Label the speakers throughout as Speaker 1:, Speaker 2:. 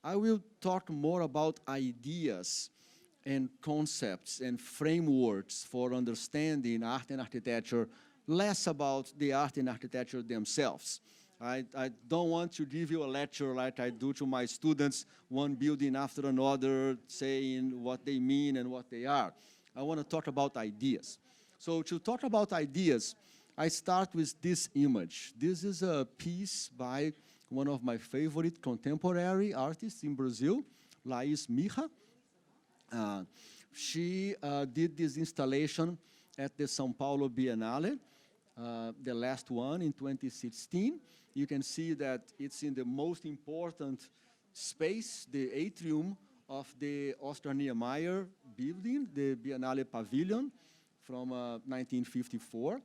Speaker 1: I will talk more about ideas and concepts and frameworks for understanding art and architecture, less about the art and architecture themselves. I don't want to give you a lecture like I do to my students, one building after another, saying what they mean and what they are. I want to talk about ideas. So to talk about ideas, I start with this image. This is a piece by one of my favorite contemporary artists in Brazil, Laís Mija. She did this installation at the São Paulo Biennale, the last one in 2016. You can see that it's in the most important space, the atrium of the Oscar Niemeyer building, the Biennale Pavilion from 1954.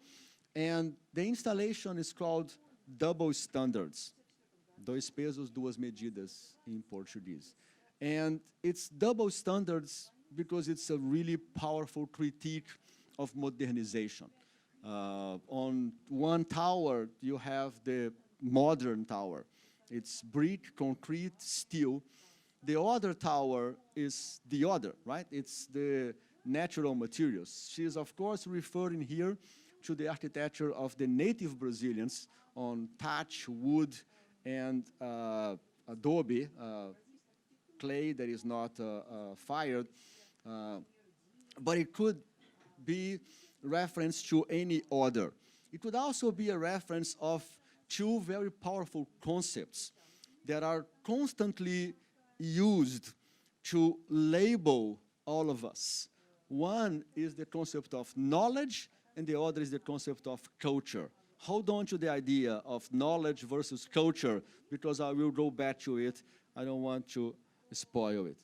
Speaker 1: And the installation is called Double Standards. Dois pesos, duas medidas in Portuguese. And it's double standards because it's a really powerful critique of modernization. On one tower, you have the modern tower. It's brick, concrete, steel. The other tower is the other, right? It's the natural materials. She is, of course, referring here to the architecture of the native Brazilians on thatch, wood, and adobe, clay that is not fired. But it could be reference to any other. It could also be a reference of two very powerful concepts that are constantly used to label all of us. One is the concept of knowledge, and the other is the concept of culture. Hold on to the idea of knowledge versus culture, because I will go back to it. I don't want to spoil it.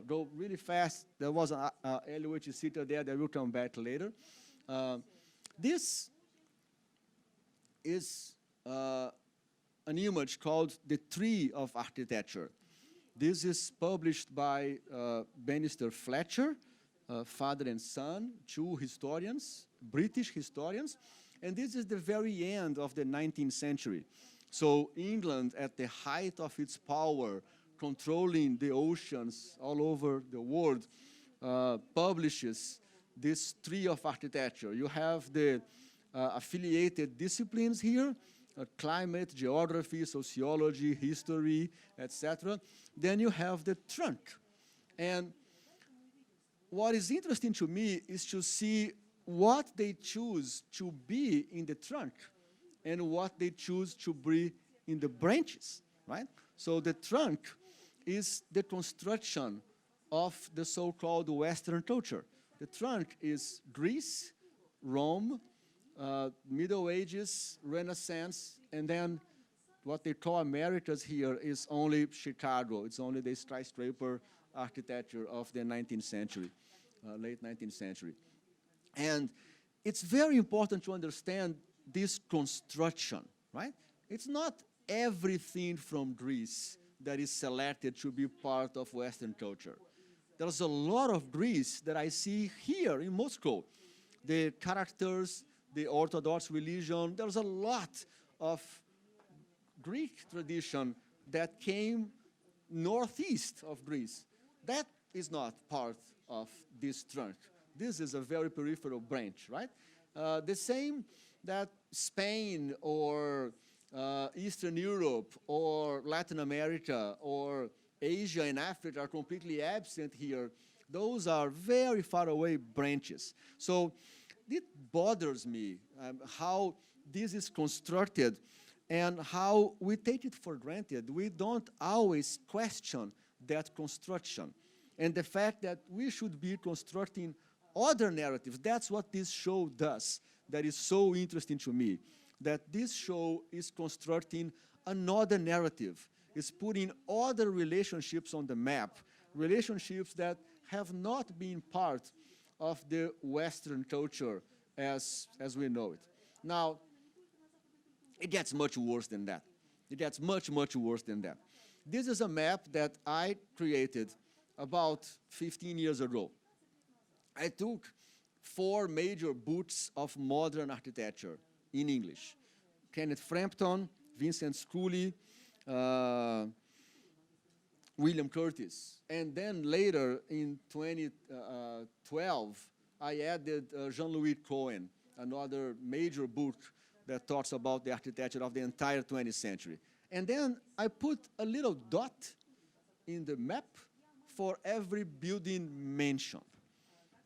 Speaker 1: Go really fast. There was an elevator sitter there that will come back later. This is an image called The Tree of Architecture. This is published by Bannister Fletcher, father and son, two historians, British historians. And this is the very end of the 19th century. So England, at the height of its power, controlling the oceans all over the world, publishes this tree of architecture. You have the affiliated disciplines here, climate, geography, sociology, history, etc. Then you have the trunk. And what is interesting to me is to see what they choose to be in the trunk and what they choose to be in the branches, right? So the trunk is the construction of the so-called Western culture. The trunk is Greece, Rome, Middle Ages, Renaissance, and then what they call Americas here is only Chicago. It's only the skyscraper architecture of the 19th century, late 19th century. And it's very important to understand this construction, right? It's not everything from Greece that is selected to be part of Western culture. There's a lot of Greece that I see here in Moscow. The characters, the Orthodox religion, there's a lot of Greek tradition that came northeast of Greece. That is not part of this trunk. This is a very peripheral branch, right? The same that Spain or Eastern Europe or Latin America or Asia and Africa are completely absent here. Those are very far away branches. So it bothers me how this is constructed and how we take it for granted. We don't always question that construction. And the fact that we should be constructing other narratives, that's what this show does. That is so interesting to me, that this show is constructing another narrative. It's putting other relationships on the map, relationships that have not been part of the Western culture as we know it. Now, it gets much worse than that. It gets much, much worse than that. This is a map that I created about 15 years ago. I took 4 major books of modern architecture in English. Kenneth Frampton, Vincent Scully, William Curtis. And then later in 2012, I added Jean-Louis Cohen, another major book that talks about the architecture of the entire 20th century. And then I put a little dot in the map for every building mentioned.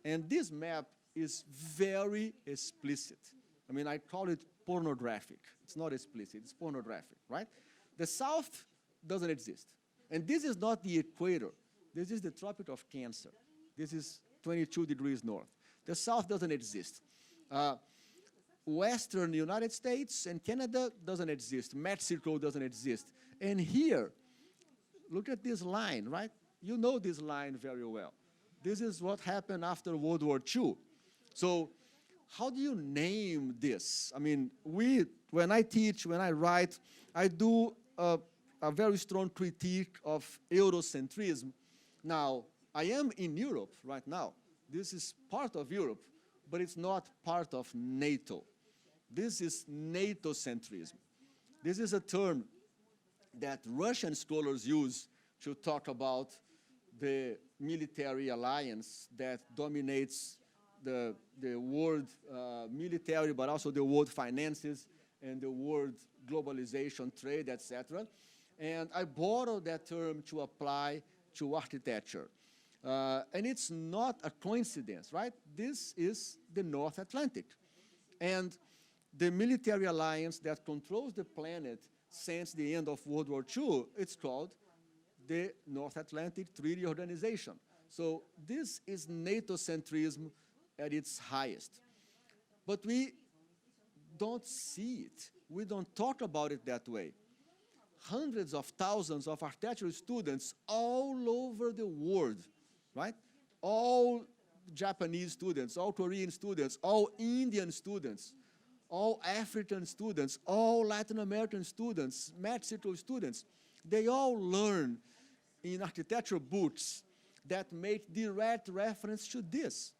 Speaker 1: And this map is very explicit. I mean, I call it pornographic. It's not explicit, it's pornographic, right? The South doesn't exist. And this is not the equator. This is the Tropic of Cancer. This is 22 degrees north. The South doesn't exist. Western United States and Canada doesn't exist. Mexico doesn't exist. And here, look at this line, right? You know this line very well. This is what happened after World War II. So how do you name this? I mean, when I teach, when I write, I do a very strong critique of Eurocentrism. Now, I am in Europe right now. This is part of Europe, but it's not part of NATO. This is NATO-centrism. This is a term that Russian scholars use to talk about the military alliance that dominates the world military, but also the world finances and the world globalization, trade, etc. And I borrowed that term to apply to architecture. And it's not a coincidence, right? This is the North Atlantic. And the military alliance that controls the planet since the end of World War II, it's called the North Atlantic Treaty Organization. So this is NATO-centrism at its highest. But we don't see it. We don't talk about it that way. Hundreds of thousands of architectural students all over the world, right? All Japanese students, all Korean students, all Indian students, all African students, all Latin American students, Mexico students, they all learn in architecture books that make direct reference to this.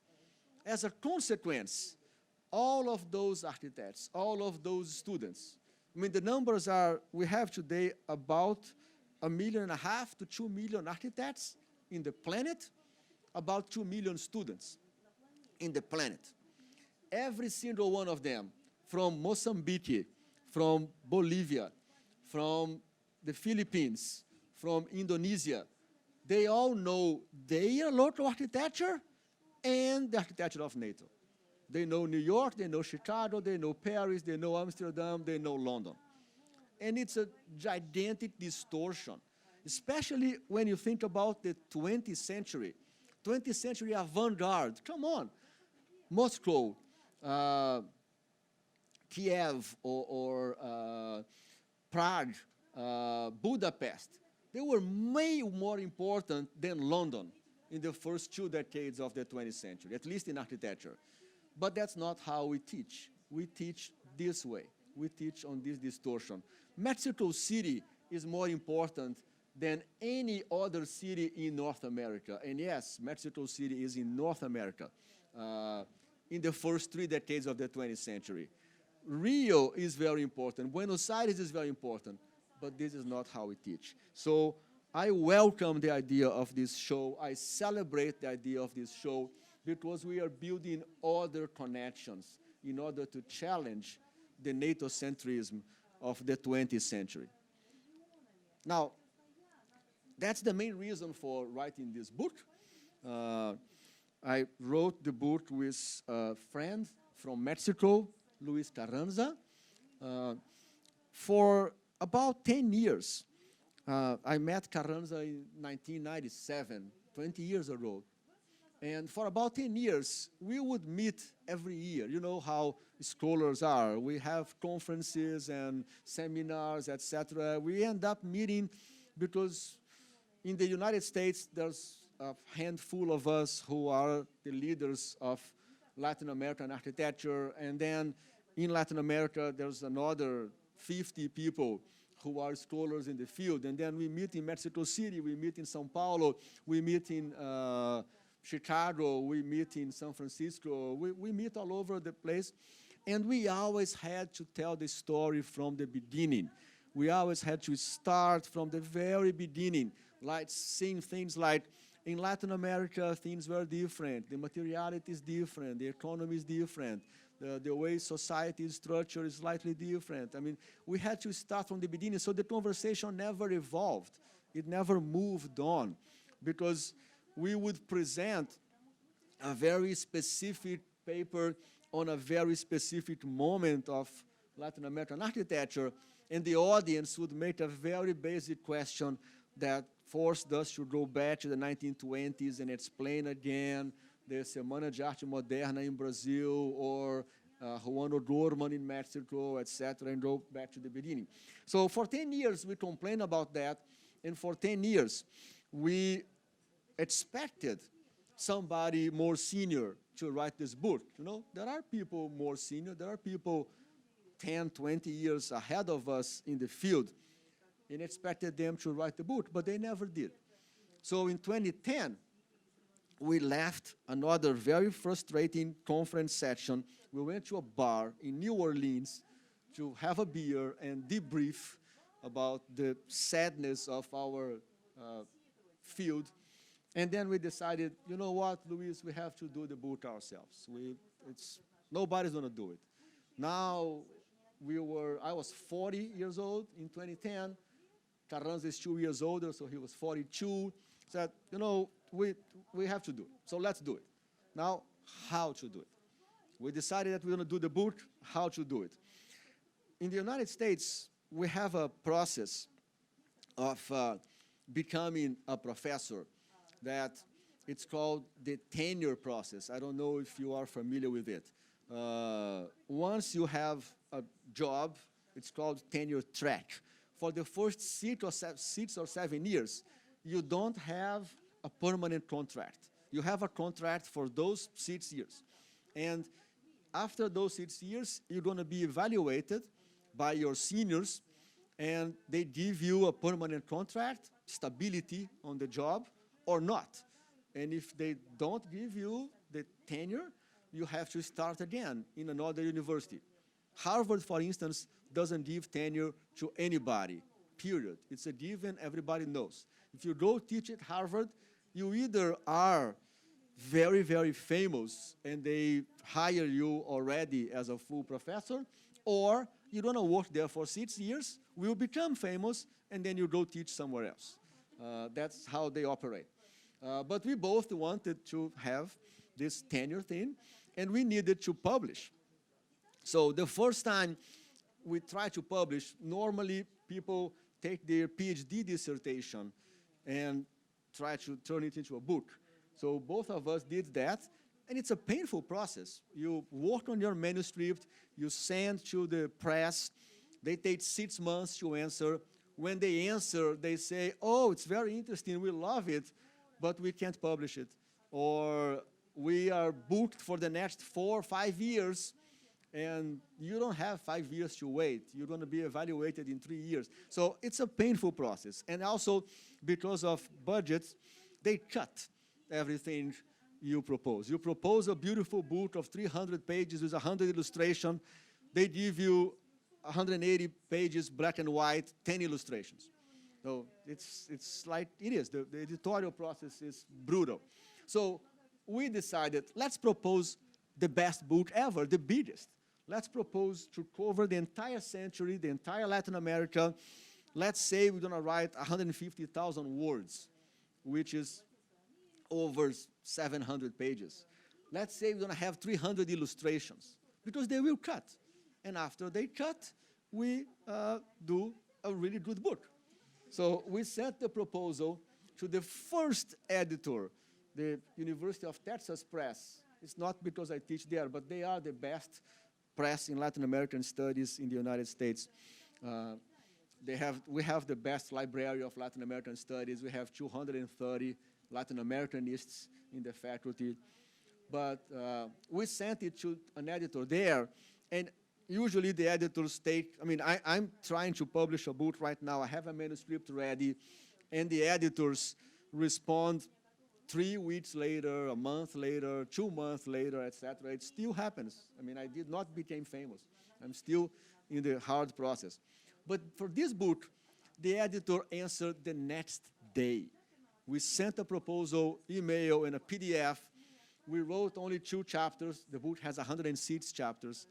Speaker 1: As a consequence, all of those architects, all of those students, I mean, the numbers are, we have today about 1.5 million to 2 million architects in the planet, about 2 million students in the planet. Every single one of them, from Mozambique, from Bolivia, from the Philippines, from Indonesia, they all know their local architecture and the architecture of NATO. They know New York, they know Chicago, they know Paris, they know Amsterdam, they know London. And it's a gigantic distortion, especially when you think about the 20th century. 20th century avant-garde, come on. Moscow, Kiev, or Prague, Budapest, they were way more important than London in the first 2 decades of the 20th century, at least in architecture. But that's not how we teach. We teach this way. We teach on this distortion. Mexico City is more important than any other city in North America. And yes, Mexico City is in North America in the first 3 decades of the 20th century. Rio is very important. Buenos Aires is very important. But this is not how we teach. So I welcome the idea of this show. I celebrate the idea of this show because we are building other connections in order to challenge the NATO-centrism of the 20th century. Now, that's the main reason for writing this book. I wrote the book with a friend from Mexico, Luis Carranza. For about 10 years, I met Carranza in 1997, 20 years ago. And for about 10 years, we would meet every year. You know how scholars are. We have conferences and seminars, etc. We end up meeting because in the United States, there's a handful of us who are the leaders of Latin American architecture. And then in Latin America, there's another 50 people who are scholars in the field. And then we meet in Mexico City, we meet in Sao Paulo, we meet in Chicago, we meet in San Francisco, we meet all over the place. And we always had to tell the story from the beginning. We always had to start from the very beginning. like seeing things like in Latin America, things were different. The materiality is different. The economy is different. The way society is structured is slightly different. I mean, we had to start from the beginning, so the conversation never evolved. It never moved on, because we would present a very specific paper on a very specific moment of Latin American architecture, and the audience would make a very basic question that forced us to go back to the 1920s and explain again the Semana de Arte Moderna in Brazil, or Fernando Dorman in Mexico, etc., and go back to the beginning. So for 10 years, we complained about that, and for 10 years, we expected somebody more senior to write this book. You know, there are people more senior, there are people 10, 20 years ahead of us in the field, and expected them to write the book, but they never did. So in 2010, we left another very frustrating conference session. We went to a bar in New Orleans to have a beer and debrief about the sadness of our field. And then we decided, you know what, Luis, we have to do the book ourselves. Nobody's going to do it. Now, I was 40 years old in 2010. Carranza is 2 years older, so he was 42. Said, you know, we have to do it, so let's do it. Now, how to do it? We decided that we're going to do the book, how to do it. In the United States, we have a process of becoming a professor that it's called the tenure process. I don't know if you are familiar with it. Once you have a job, it's called tenure track. For the first 6 or 7 years, you don't have a permanent contract. You have a contract for those 6 years. And after those 6 years, you're going to be evaluated by your seniors, and they give you a permanent contract, stability on the job, or not. And if they don't give you the tenure, you have to start again in another university. Harvard, for instance, doesn't give tenure to anybody, period. It's a given, everybody knows. If you go teach at Harvard, you either are very, very famous and they hire you already as a full professor, or you're going to work there for 6 years, will become famous, and then you go teach somewhere else. That's how they operate. But we both wanted to have this tenure thing, and we needed to publish. So the first time we try to publish, normally people take their PhD dissertation and try to turn it into a book. So both of us did that, and it's a painful process. You work on your manuscript, you send to the press, they take 6 months to answer. When they answer, they say, oh, it's very interesting, we love it, but we can't publish it. Or we are booked for the next 4 or 5 years, and you don't have 5 years to wait. You're going to be evaluated in 3 years. So it's a painful process. And also, because of budgets, they cut everything you propose. You propose a beautiful book of 300 pages with 100 illustrations. They give you 180 pages, black and white, 10 illustrations. So it's like it is. The editorial process is brutal. So we decided, let's propose the best book ever, the biggest. Let's propose to cover the entire century, the entire Latin America. Let's say we're going to write 150,000 words, which is over 700 pages. Let's say we're going to have 300 illustrations, because they will cut. And after they cut, we do a really good book. So we sent the proposal to the first editor, the University of Texas Press. It's not because I teach there, but they are the best press in Latin American studies in the United States. We have the best library of Latin American studies. We have 230 Latin Americanists in the faculty. But we sent it to an editor there, and usually the editors take, I'm trying to publish a book right now. I have a manuscript ready, and the editors respond 3 weeks later, a month later, 2 months later, etc. It still happens. I did not become famous. I'm still in the hard process. But for this book, the editor answered the next day. We sent a proposal, email, and a PDF. We wrote only 2 chapters. The book has 106 chapters.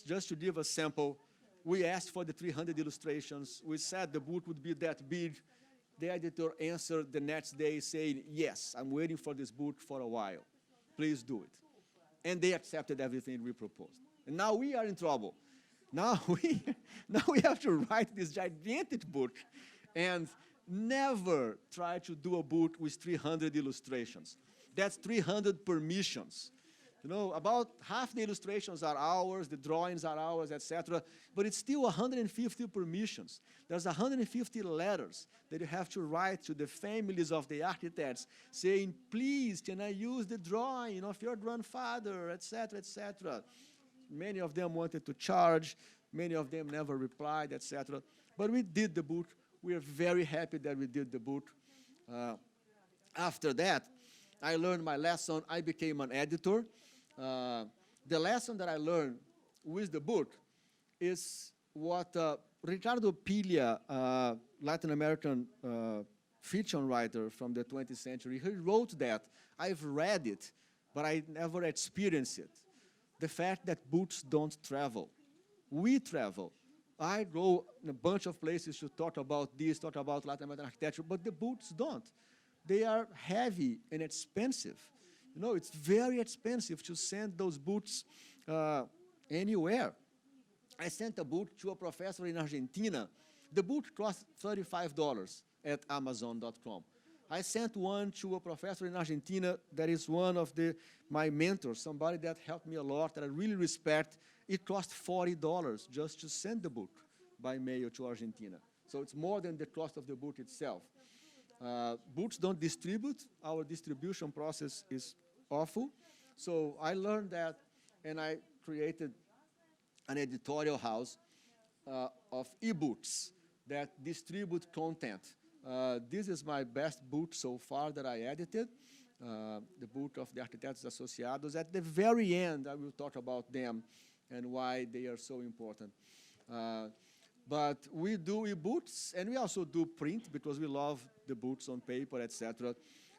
Speaker 1: Just to give a sample, we asked for the 300 illustrations. We said the book would be that big. The editor answered the next day saying, yes, I'm waiting for this book for a while. Please do it. And they accepted everything we proposed. And now we are in trouble. Now we have to write this gigantic book and never try to do a book with 300 illustrations. That's 300 permissions. You know, about half the illustrations are ours, the drawings are ours, etc. But it's still 150 permissions. There's 150 letters that you have to write to the families of the architects saying, please, can I use the drawing of your grandfather, etc., etc. Many of them wanted to charge. Many of them never replied, etc. But we did the book. We are very happy that we did the book. After that, I learned my lesson. I became an editor. The lesson that I learned with the book is what Ricardo Pilla, Latin American fiction writer from the 20th century, he wrote that. I've read it, but I never experienced it. The fact that books don't travel. We travel. I go in a bunch of places to talk about this, talk about Latin American architecture, but the books don't. They are heavy and expensive. You know, it's very expensive to send those books anywhere. I sent a book to a professor in Argentina. The book cost $35 at Amazon.com. I sent one to a professor in Argentina that is one of my mentors, somebody that helped me a lot, that I really respect. It cost $40 just to send the book by mail to Argentina. So it's more than the cost of the book itself. Books don't distribute. Our distribution process is awful. So I learned that, and I created an editorial house of ebooks that distribute content. This is my best book so far that I edited, the book of the Arquitetos Associados. At the very end, I will talk about them and why they are so important. But we do ebooks, and we also do print because we love the books on paper, etc.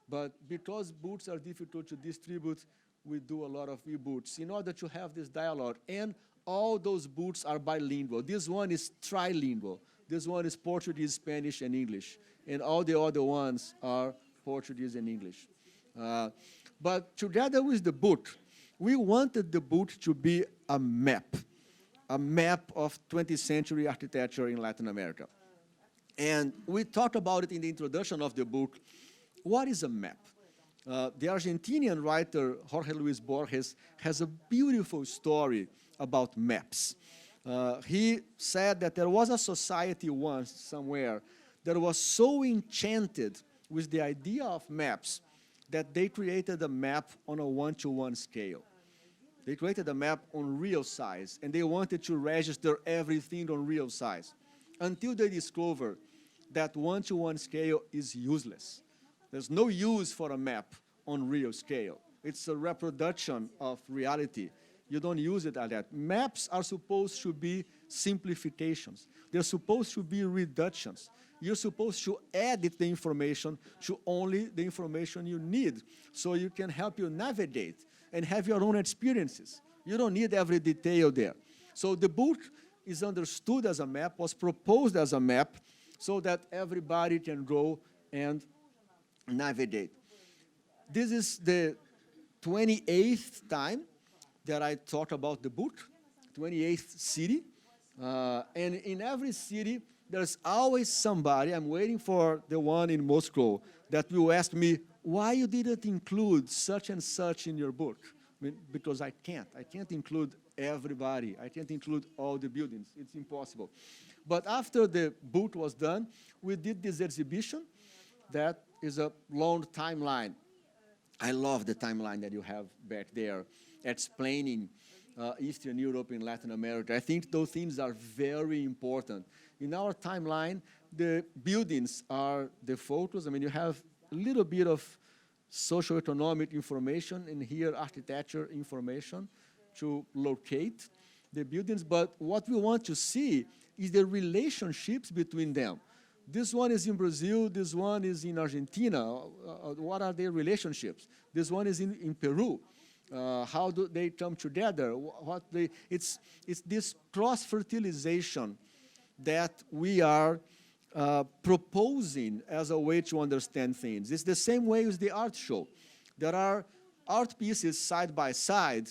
Speaker 1: But because books are difficult to distribute, we do a lot of ebooks in order to have this dialogue. And all those books are bilingual. This one is trilingual. This one is Portuguese, Spanish, and English. And all the other ones are Portuguese and English. But together with the book, we wanted the book to be a map of 20th century architecture in Latin America. And we talked about it in the introduction of the book. What is a map? The Argentinian writer Jorge Luis Borges has a beautiful story about maps. He said that there was a society once somewhere that was so enchanted with the idea of maps that they created a map on a one-to-one scale. They created a map on real size, and they wanted to register everything on real size until they discovered that one-to-one scale is useless. There's no use for a map on real scale. It's a reproduction of reality. You don't use it like that. Maps are supposed to be simplifications. They're supposed to be reductions. You're supposed to edit the information to only the information you need so you can help you navigate and have your own experiences. You don't need every detail there. So the book is understood as a map, was proposed as a map, so that everybody can go and navigate. This is the 28th time that I talk about the book, 28th city. And in every city, there's always somebody, I'm waiting for the one in Moscow, that will ask me, why you didn't include such and such in your book? I mean, because I can't include everybody. I can't include all the buildings. It's impossible. But after the book was done, we did this exhibition that is a long timeline. I love the timeline that you have back there, explaining Eastern Europe and Latin America. I think those things are very important. In our timeline, the buildings are the focus. I mean, you have a little bit of socioeconomic information, and here architecture information to locate the buildings. But what we want to see is the relationships between them. This one is in Brazil, this one is in Argentina. What are their relationships? This one is in Peru. How do they come together? It's this cross-fertilization that we are proposing as a way to understand things. It's the same way as the art show. There are art pieces side by side.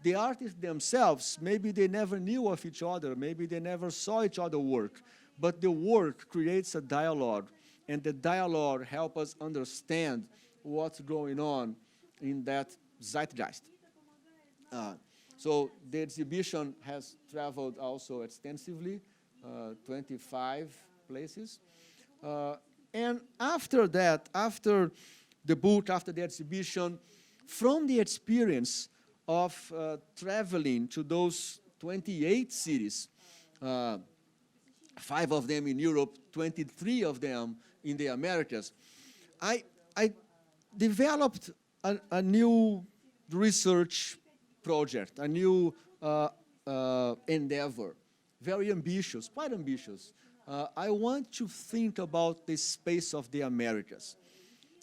Speaker 1: The artists themselves, maybe they never knew of each other, maybe they never saw each other work, but the work creates a dialogue, and the dialogue helps us understand what's going on in that zeitgeist. So the exhibition has traveled also extensively, 25 places. And after that, after the book, after the exhibition, from the experience of traveling to those 28 cities, 5 of them in Europe, 23 of them in the Americas, I developed a new research project, a new endeavor, very ambitious, quite ambitious. I want to think about the space of the Americas.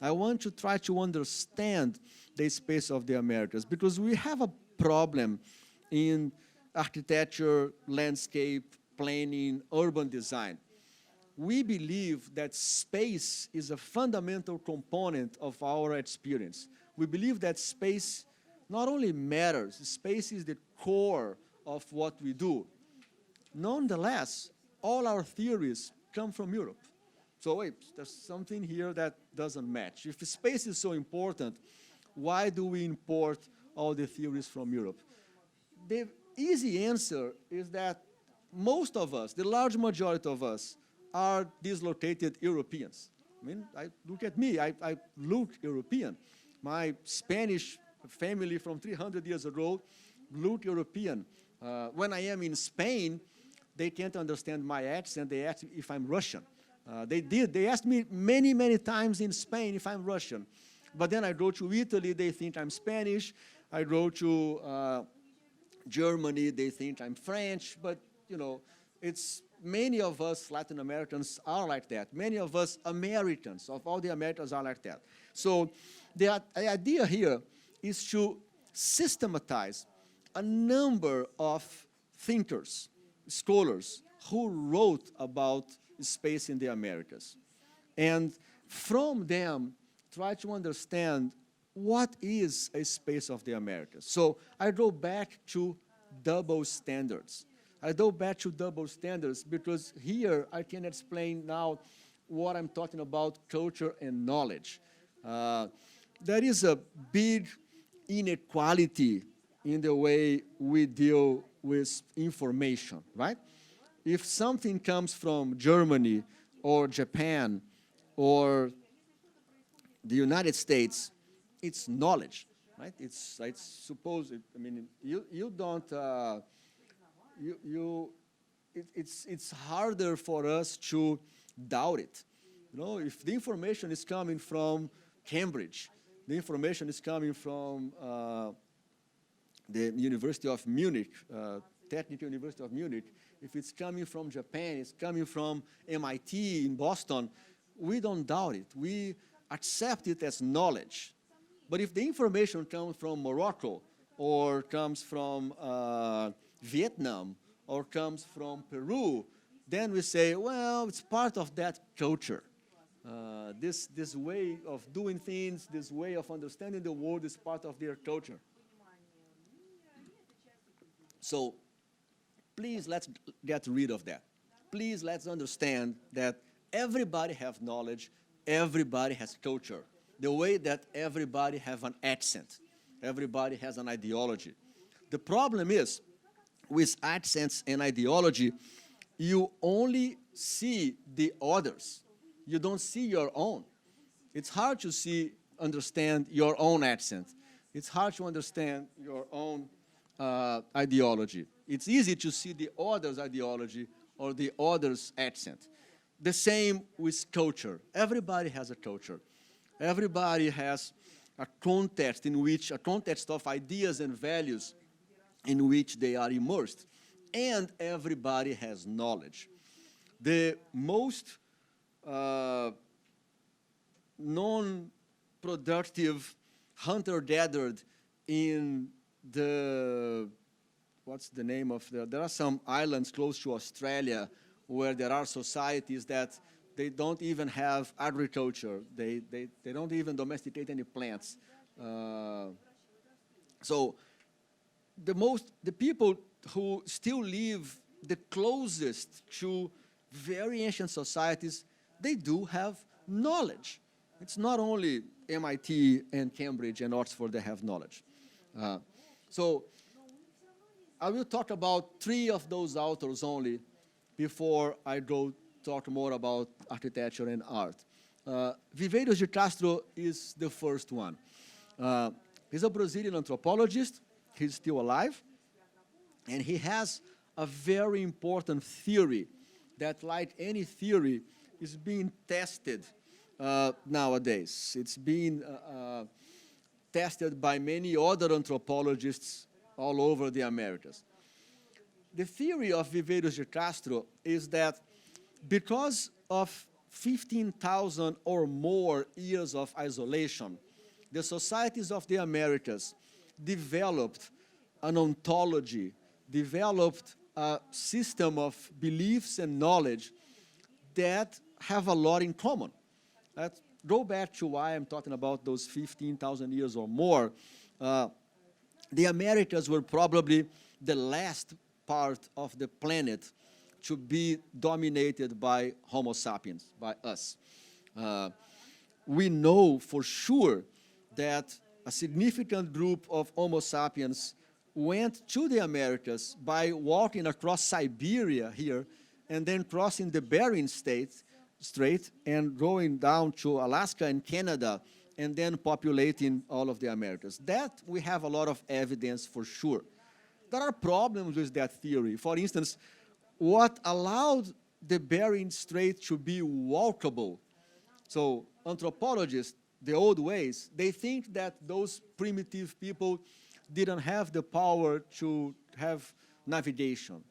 Speaker 1: I want to try to understand the space of the Americas, because we have a problem in architecture, landscape, planning, urban design. We believe that space is a fundamental component of our experience. We believe that space not only matters, space is the core of what we do. Nonetheless, all our theories come from Europe. So wait, there's something here that doesn't match. If space is so important, why do we import all the theories from Europe? The easy answer is that most of us, the large majority of us, are dislocated Europeans. I mean, look at me, I look European. My Spanish family from 300 years ago look European. When I am in Spain, they can't understand my accent. They ask if I'm Russian. They asked me many, many times in Spain if I'm Russian. But then I go to Italy, they think I'm Spanish. I go to Germany, they think I'm French. But, you know, it's many of us Latin Americans are like that. Many of us Americans, of all the Americans, are like that. So the idea here is to systematize a number of thinkers, scholars, who wrote about space in the Americas. And from them, try to understand what is a space of the Americas. So I go back to double standards. I go back to double standards because here I can explain now what I'm talking about, culture and knowledge. There is a big inequality in the way we deal with information, right? If something comes from Germany or Japan or the United States, it's knowledge, right? It's supposed, I mean, you don't, it's harder for us to doubt it. You know, if the information is coming from Cambridge, the information is coming from the University of Munich, Technical University of Munich, if it's coming from Japan, it's coming from MIT in Boston, we don't doubt it. We accept it as knowledge. But if the information comes from Morocco, or comes from Vietnam, or comes from Peru, then we say, well, it's part of that culture. This way of doing things, this way of understanding the world is part of their culture. So please, let's get rid of that. Please, let's understand that everybody has knowledge, everybody has culture. The way that everybody has an accent, everybody has an ideology. The problem is, with accents and ideology, you only see the others. You don't see your own. It's hard to understand your own accent. It's hard to understand your own ideology. It's easy to see the other's ideology or the other's accent. The same with culture. Everybody has a culture. Everybody has a context a context of ideas and values in which they are immersed. And everybody has knowledge. The most non-productive hunter-gathered in the, what's the name of there are some islands close to Australia where there are societies that they don't even have agriculture. They don't even domesticate any plants. So the people who still live the closest to very ancient societies, they do have knowledge. It's not only MIT and Cambridge and Oxford that have knowledge. So I will talk about 3 of those authors only before I go talk more about architecture and art. Viveiros de Castro is the first one. He's a Brazilian anthropologist. He's still alive. And he has a very important theory that, like any theory, is being tested nowadays. It's being tested by many other anthropologists all over the Americas. The theory of Viveiros de Castro is that because of 15,000 or more years of isolation, the societies of the Americas developed an ontology, developed a system of beliefs and knowledge that have a lot in common. Let's go back to why I'm talking about those 15,000 years or more. The Americas were probably the last part of the planet to be dominated by Homo sapiens, by us. We know for sure that a significant group of Homo sapiens went to the Americas by walking across Siberia here and then crossing the Bering Strait and going down to Alaska and Canada and then populating all of the Americas. That we have a lot of evidence for sure. There are problems with that theory. For instance, what allowed the Bering Strait to be walkable? So anthropologists, the old ways, they think that those primitive people didn't have the power to have navigation.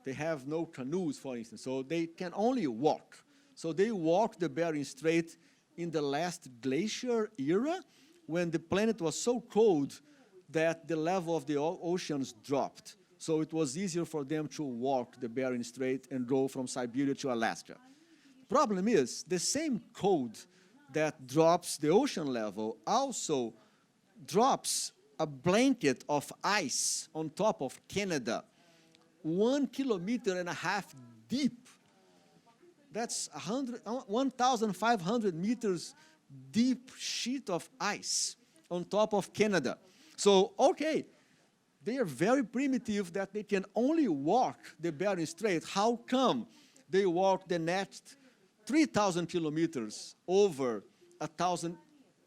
Speaker 1: They have no canoes, for instance, so they can only walk. So they walked the Bering Strait in the last glacier era when the planet was so cold that the level of the oceans dropped. So it was easier for them to walk the Bering Strait and go from Siberia to Alaska. Problem is, the same cold that drops the ocean level also drops a blanket of ice on top of Canada, 1.5 kilometers deep. That's 1,500 meters deep sheet of ice on top of Canada. So, okay, they are very primitive that they can only walk the Bering Strait. How come they walk the next 3,000 kilometers over 1,000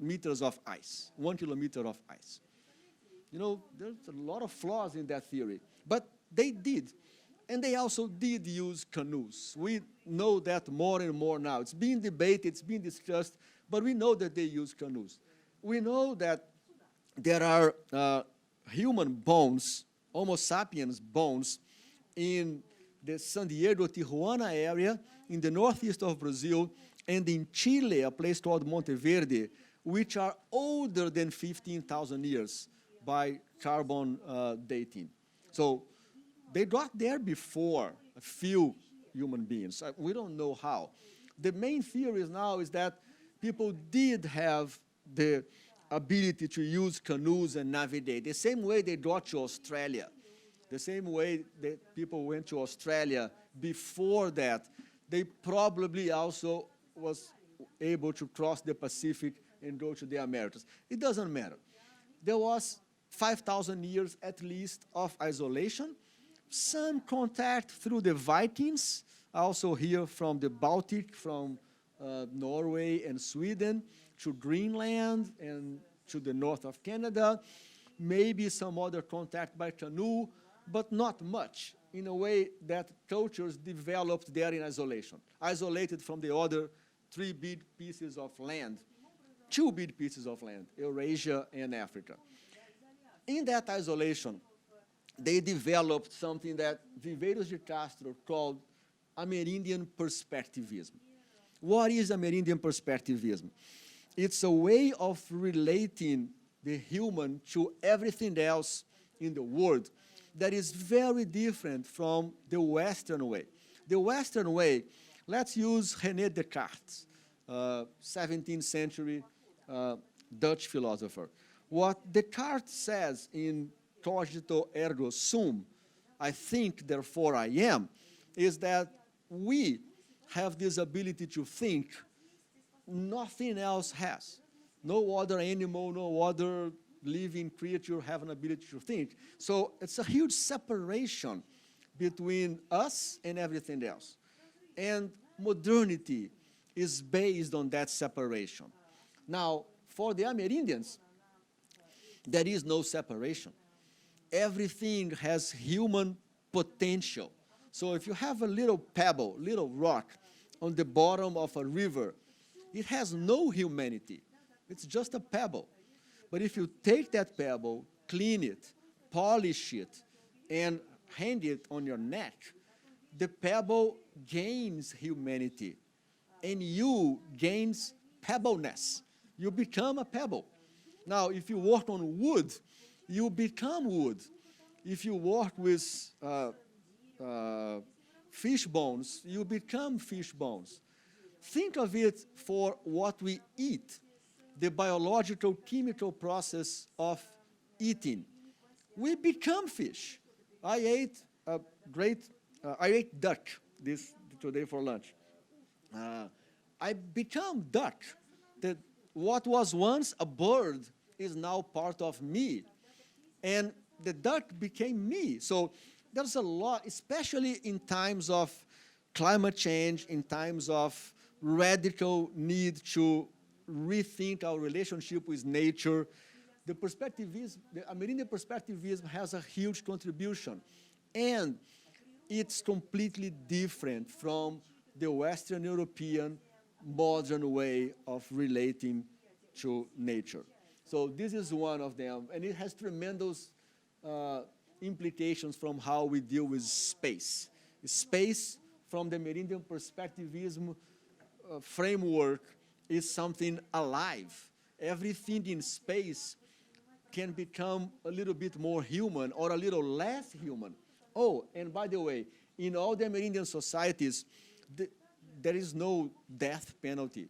Speaker 1: meters of ice, 1 kilometer of ice? You know, there's a lot of flaws in that theory, but they did. And they also did use canoes. We know that more and more now. It's being debated, it's being discussed, but we know that they use canoes. We know that there are human bones, Homo sapiens bones, in the San Diego, Tijuana area, in the northeast of Brazil, and in Chile, a place called Monteverde, which are older than 15,000 years by carbon dating. So they got there before a few human beings. We don't know how. The main theory now is that people did have the ability to use canoes and navigate, the same way they got to Australia, the same way that people went to Australia before that. They probably also was able to cross the Pacific and go to the Americas. It doesn't matter. There was 5,000 years at least of isolation, some contact through the Vikings, also here from the Baltic, from Norway and Sweden, to Greenland and to the north of Canada, maybe some other contact by canoe, but not much, in a way that cultures developed there in isolation, isolated from the other 3 big pieces of land, 2 big pieces of land, Eurasia and Africa. In that isolation, they developed something that Viveiros de Castro called Amerindian perspectivism. What is Amerindian perspectivism? It's a way of relating the human to everything else in the world that is very different from the Western way. The Western way, let's use René Descartes, 17th century Dutch philosopher. What Descartes says in Cogito ergo sum, I think, therefore I am, is that we have this ability to think nothing else has. No other animal, no other living creature have an ability to think. So it's a huge separation between us and everything else. And modernity is based on that separation. Now, for the Amerindians, there is no separation. Everything has human potential. So if you have a little pebble, little rock on the bottom of a river, it has no humanity. It's just a pebble. But if you take that pebble, clean it, polish it, and hang it on your neck, the pebble gains humanity, and you gains pebbleness. You become a pebble. Now, if you work on wood, you become wood. If you work with fish bones, you become fish bones. Think of it for what we eat, the biological, chemical process of eating. We become fish. I ate duck today for lunch. I become duck. What was once a bird is now part of me. And the duck became me. So there's a lot, especially in times of climate change, in times of radical need to rethink our relationship with nature. The Amerindian perspectivism has a huge contribution. And it's completely different from the Western European modern way of relating to nature. So this is one of them, and it has tremendous implications from how we deal with space. Space, from the Amerindian perspectivism framework, is something alive. Everything in space can become a little bit more human or a little less human. Oh, and by the way, in all the Amerindian societies, there is no death penalty.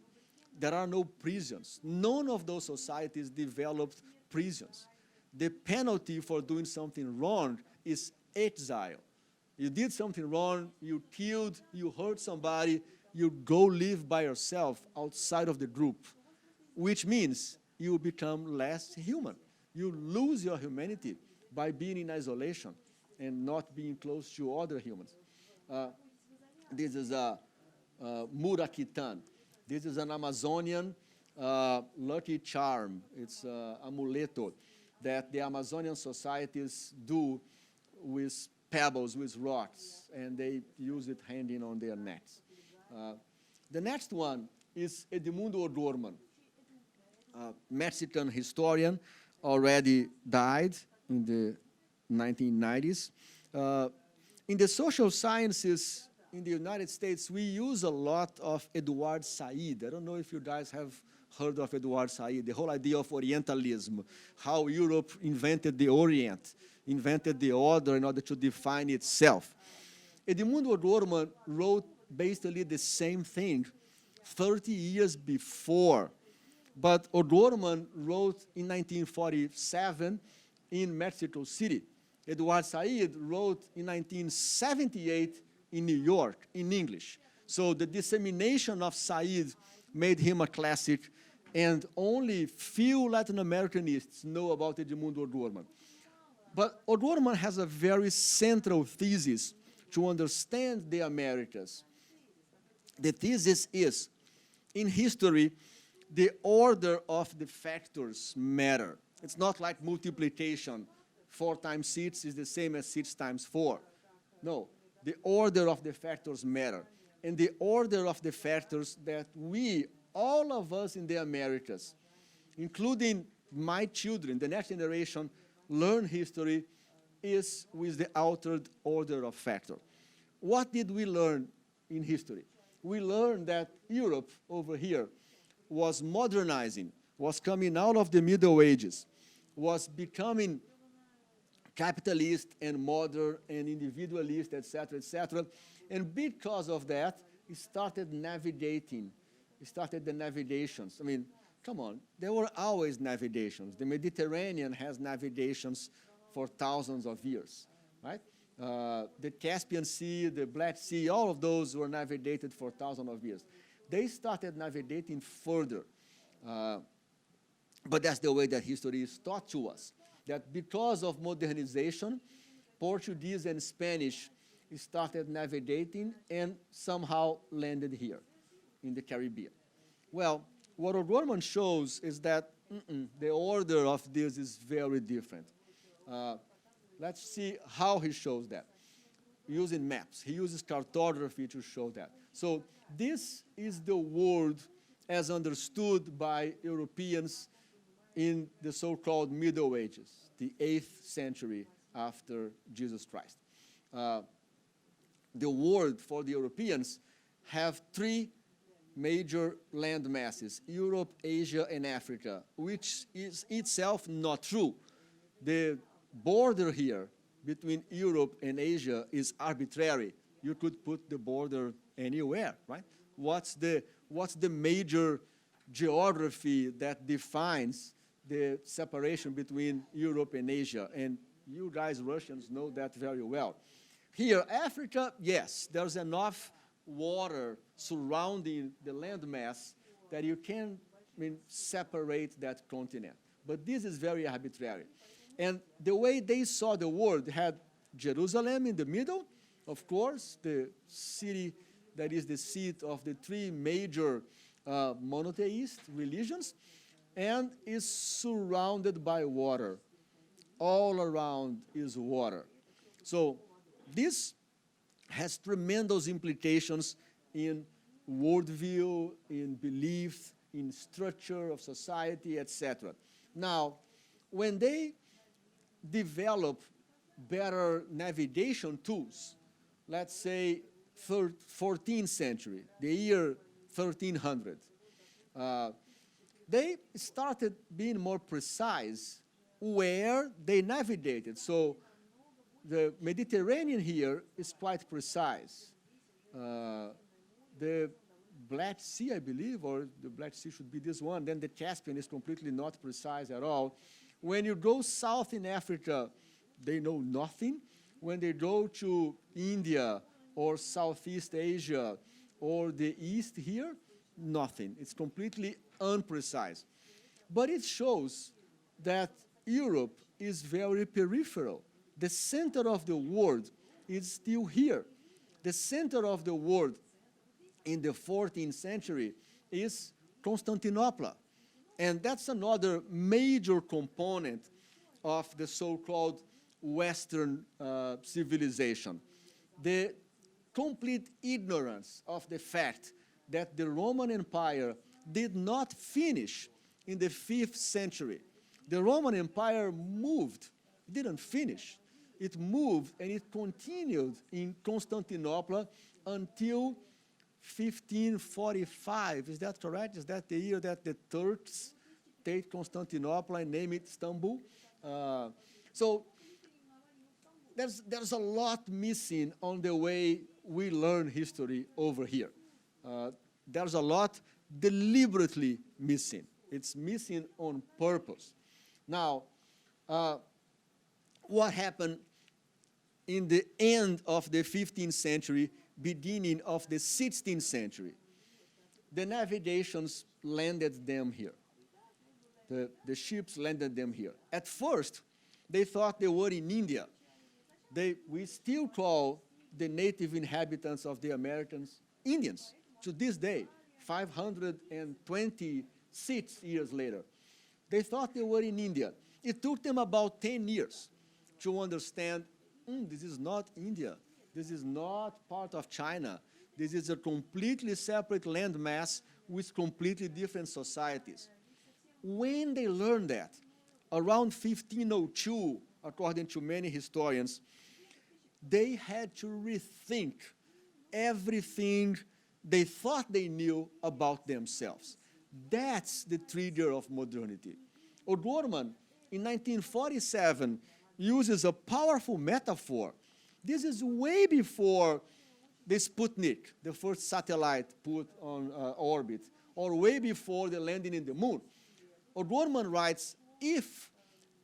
Speaker 1: There are no prisons. None of those societies developed prisons. The penalty for doing something wrong is exile. You did something wrong, you killed, you hurt somebody, you go live by yourself outside of the group, which means you become less human. You lose your humanity by being in isolation and not being close to other humans. This is a Murakitan. This is an Amazonian lucky charm. It's amuleto that the Amazonian societies do with pebbles, with rocks, and they use it hanging on their necks. The next one is Demundo Dorman, a Mexican historian, already died in the 1990s. In the social sciences in the United States, we use a lot of Edward Said. I don't know if you guys have heard of Edward Said, the whole idea of Orientalism, how Europe invented the Orient, invented the order in order to define itself. Demundo Dorman wrote basically the same thing 30 years before. But O'Dorman wrote in 1947 in Mexico City. Edward Said wrote in 1978 in New York, in English. So the dissemination of Said made him a classic, and only few Latin Americanists know about Demundo Dorman. But O'Dorman has a very central thesis to understand the Americas. The thesis is, in history, the order of the factors matter. It's not like multiplication. 4 times 6 is the same as 6 times 4. No, the order of the factors matter. And the order of the factors that we, all of us in the Americas, including my children, the next generation, learn history is with the altered order of factor. What did we learn in history? we learned that Europe over here was modernizing, was coming out of the Middle Ages, was becoming capitalist and modern and individualist, etc., etc. And because of that, it started navigating. It started the navigations. I mean, come on, there were always navigations. The Mediterranean has navigations for thousands of years, right? The Caspian Sea, the Black Sea, all of those were navigated for thousands of years. They started navigating further. But that's the way that history is taught to us. That because of modernization, Portuguese and Spanish started navigating and somehow landed here in the Caribbean. Well, what O'Gorman shows is that the order of this is very different. Let's see how he shows that. Using maps. He uses cartography to show that. So this is the world as understood by Europeans in the so-called Middle Ages, the 8th century after Jesus Christ. The world for the Europeans have three major land masses, Europe, Asia, and Africa, which is itself not true. The border here between Europe and Asia is arbitrary. You could put the border anywhere, right? What's the major geography that defines the separation between Europe and Asia? And you guys, Russians, know that very well. Here, Africa, yes, there's enough water surrounding the landmass that you can separate that continent. But this is very arbitrary. And the way they saw the world had Jerusalem in the middle, of course, the city that is the seat of the three major monotheist religions, and is surrounded by water. All around is water. So this has tremendous implications in worldview, in belief, in structure of society, etc. Now, when they develop better navigation tools, let's say 14th century, the year 1300, they started being more precise where they navigated. So the Mediterranean here is quite precise. The Black Sea, I believe, or the Black Sea should be this one, then the Caspian is completely not precise at all. When you go south in Africa, they know nothing. When they go to India or Southeast Asia or the East here, nothing. It's completely unprecise. But it shows that Europe is very peripheral. The center of the world is still here. The center of the world in the 14th century is Constantinople. And that's another major component of the so-called Western civilization. The complete ignorance of the fact that the Roman Empire did not finish in the 5th century. The Roman Empire moved, it didn't finish. It moved and it continued in Constantinople until 1545. Is that correct? Is that the year that the Turks take Constantinople and name it Istanbul? So there's a lot missing on the way we learn history over here. There's a lot deliberately missing. It's missing on purpose. Now, what happened in the end of the 15th century, beginning of the 16th century? The navigations landed them here. The ships landed them here. At first, they thought they were in India. We still call the native inhabitants of the Americas Indians to this day, 526 years later. They thought they were in India. It took them about 10 years to understand, this is not India. This is not part of China. This is a completely separate landmass with completely different societies. When they learned that, around 1502, according to many historians, they had to rethink everything they thought they knew about themselves. That's the trigger of modernity. Dorman, in 1947, uses a powerful metaphor. This is way before the Sputnik, the first satellite put on orbit, or way before the landing in the moon. Dorman writes, if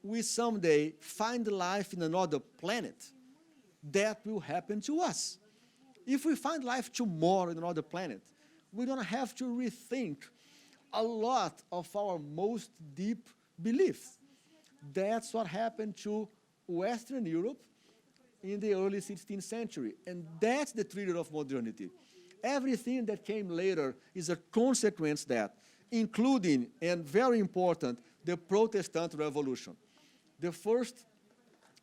Speaker 1: we someday find life in another planet, that will happen to us. If we find life tomorrow in another planet, we're going to have to rethink a lot of our most deep beliefs. That's what happened to Western Europe in the early 16th century. And that's the trigger of modernity. Everything that came later is a consequence of that, including, and very important, the Protestant Revolution. The first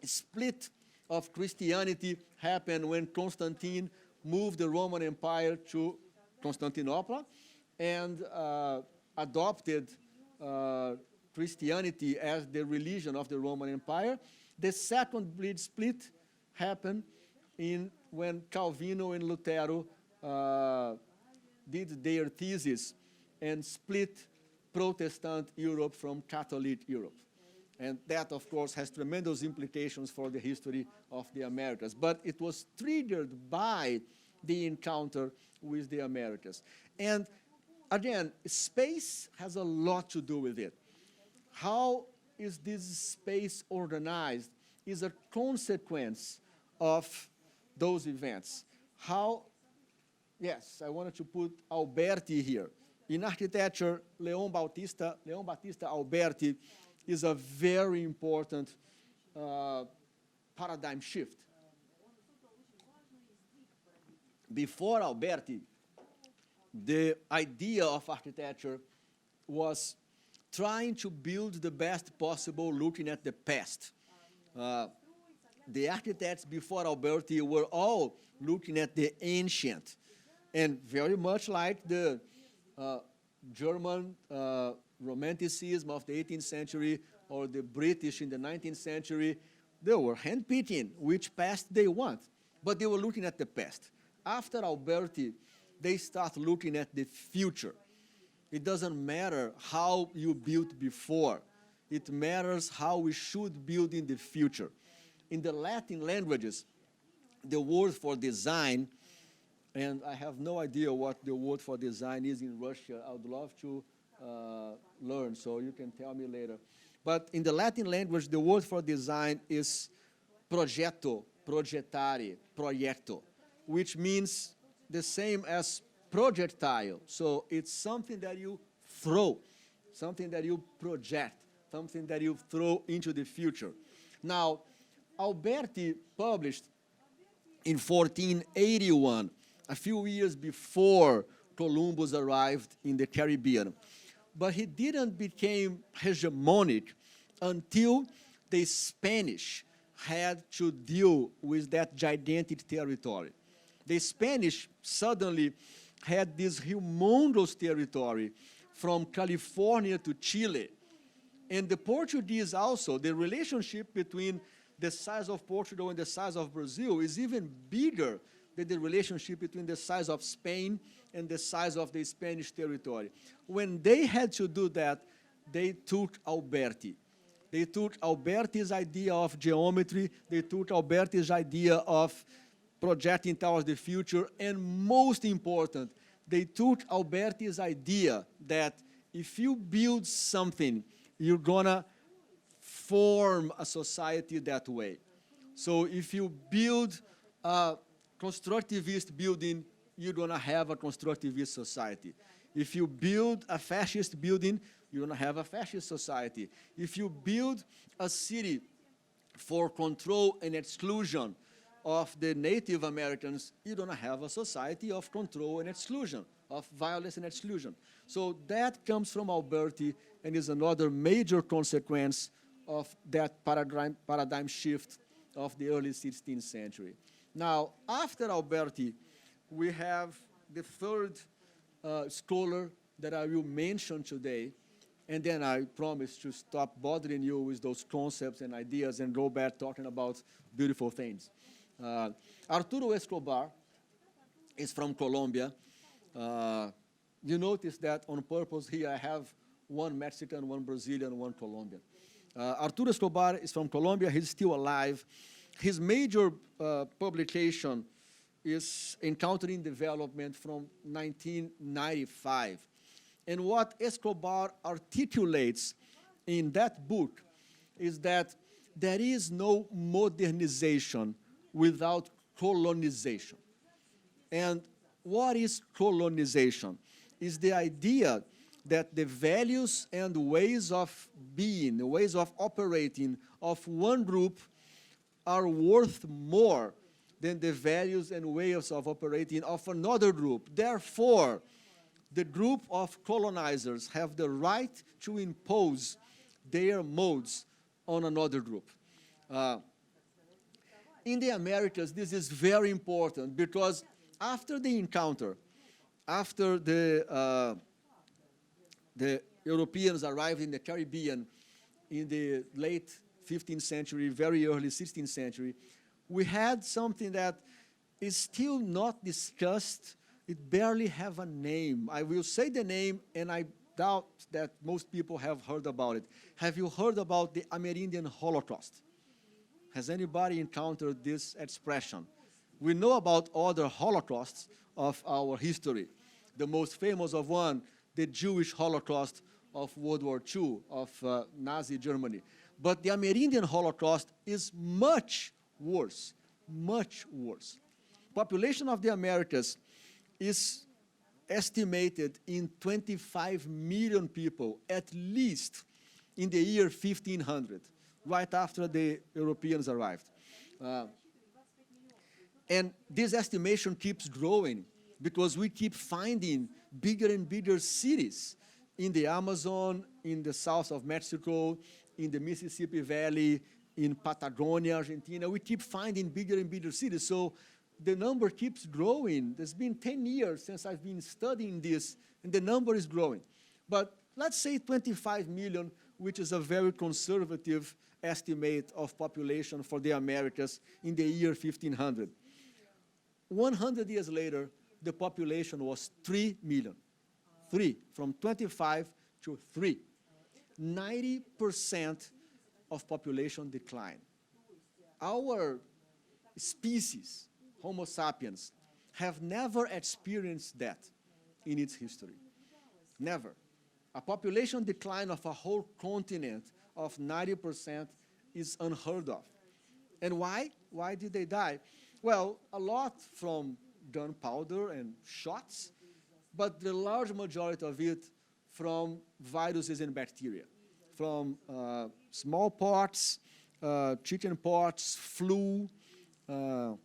Speaker 1: split of Christianity happened when Constantine moved the Roman Empire to Constantinople and adopted Christianity as the religion of the Roman Empire. The second bleed split happened when Calvino and Lutero did their thesis and split Protestant Europe from Catholic Europe. And that, of course, has tremendous implications for the history of the Americas. But it was triggered by the encounter with the Americas. And again, space has a lot to do with it. How is this space organized is a consequence of those events. How, yes, I wanted to put Alberti here. In architecture, Leon Battista Alberti is a very important paradigm shift. Before Alberti, the idea of architecture was trying to build the best possible looking at the past. The architects before Alberti were all looking at the ancient, and very much like the German Romanticism of the 18th century or the British in the 19th century, they were handpicking which past they want, but they were looking at the past. After Alberti, they start looking at the future. It doesn't matter how you built before. It matters how we should build in the future. In the Latin languages, the word for design, and I have no idea what the word for design is in Russia. I would love to learn, so you can tell me later. But in the Latin language, the word for design is progetto, progettare, proiecto, which means the same as projectile. So it's something that you throw, something that you project, something that you throw into the future. Now, Alberti published in 1481, a few years before Columbus arrived in the Caribbean. But he didn't become hegemonic until the Spanish had to deal with that gigantic territory. The Spanish suddenly had this humongous territory from California to Chile. And the Portuguese also, the relationship between the size of Portugal and the size of Brazil is even bigger than the relationship between the size of Spain and the size of the Spanish territory. When they had to do that, they took Alberti. They took Alberti's idea of geometry, they took Alberti's idea of projecting towards the future, and most important, they took Alberti's idea that if you build something, you're gonna form a society that way. So if you build a constructivist building, you're gonna have a constructivist society. If you build a fascist building, you're gonna have a fascist society. If you build a city for control and exclusion of the Native Americans, you're gonna have a society of control and exclusion, of violence and exclusion. So that comes from Alberti and is another major consequence of that paradigm shift of the early 16th century. Now, after Alberti, we have the third scholar that I will mention today, and then I promise to stop bothering you with those concepts and ideas and go back talking about beautiful things. Arturo Escobar is from Colombia, You notice that on purpose here I have one Mexican, one Brazilian, one Colombian. Arturo Escobar is from Colombia. He's still alive. His major publication is Encountering Development from 1995. And what Escobar articulates in that book is that there is no modernization without colonization. And what is colonization? Is the idea that the values and ways of being, the ways of operating of one group are worth more than the values and ways of operating of another group. Therefore, the group of colonizers have the right to impose their modes on another group. In the Americas, this is very important because after the encounter, after the Europeans arrived in the Caribbean in the late 15th century, very early 16th century, we had something that is still not discussed. It barely have a name. I will say the name, and I doubt that most people have heard about it. Have you heard about the Amerindian Holocaust? Has anybody encountered this expression? We know about other Holocausts of our history. The most famous of one, the Jewish Holocaust of World War II, of Nazi Germany. But the Amerindian Holocaust is much worse, much worse. Population of the Americas is estimated in 25 million people, at least in the year 1500, right after the Europeans arrived. And this estimation keeps growing because we keep finding bigger and bigger cities in the Amazon, in the south of Mexico, in the Mississippi Valley, in Patagonia, Argentina. We keep finding bigger and bigger cities. So the number keeps growing. There's been 10 years since I've been studying this, and the number is growing. But let's say 25 million, which is a very conservative estimate of population for the Americas in the year 1500. 100 years later, the population was 3 million. 3, from 25 to 3. 90% of population decline. Our species, Homo sapiens, have never experienced that in its history. Never. A population decline of a whole continent of 90% is unheard of. And why? Why did they die? Well, a lot from gunpowder and shots, but the large majority of it from viruses and bacteria, from smallpox, chickenpox, flu, the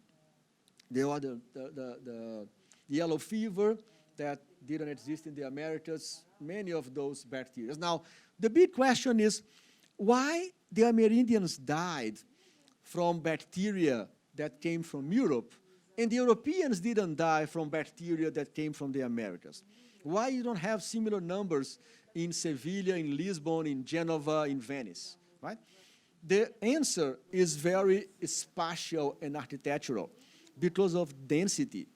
Speaker 1: yellow fever that didn't exist in the Americas, many of those bacteria. Now, the big question is, why the Amerindians died from bacteria that came from Europe, and the Europeans didn't die from bacteria that came from the Americas? Why you don't have similar numbers in Sevilla, in Lisbon, in Genova, in Venice, right? The answer is very spatial and architectural because of density.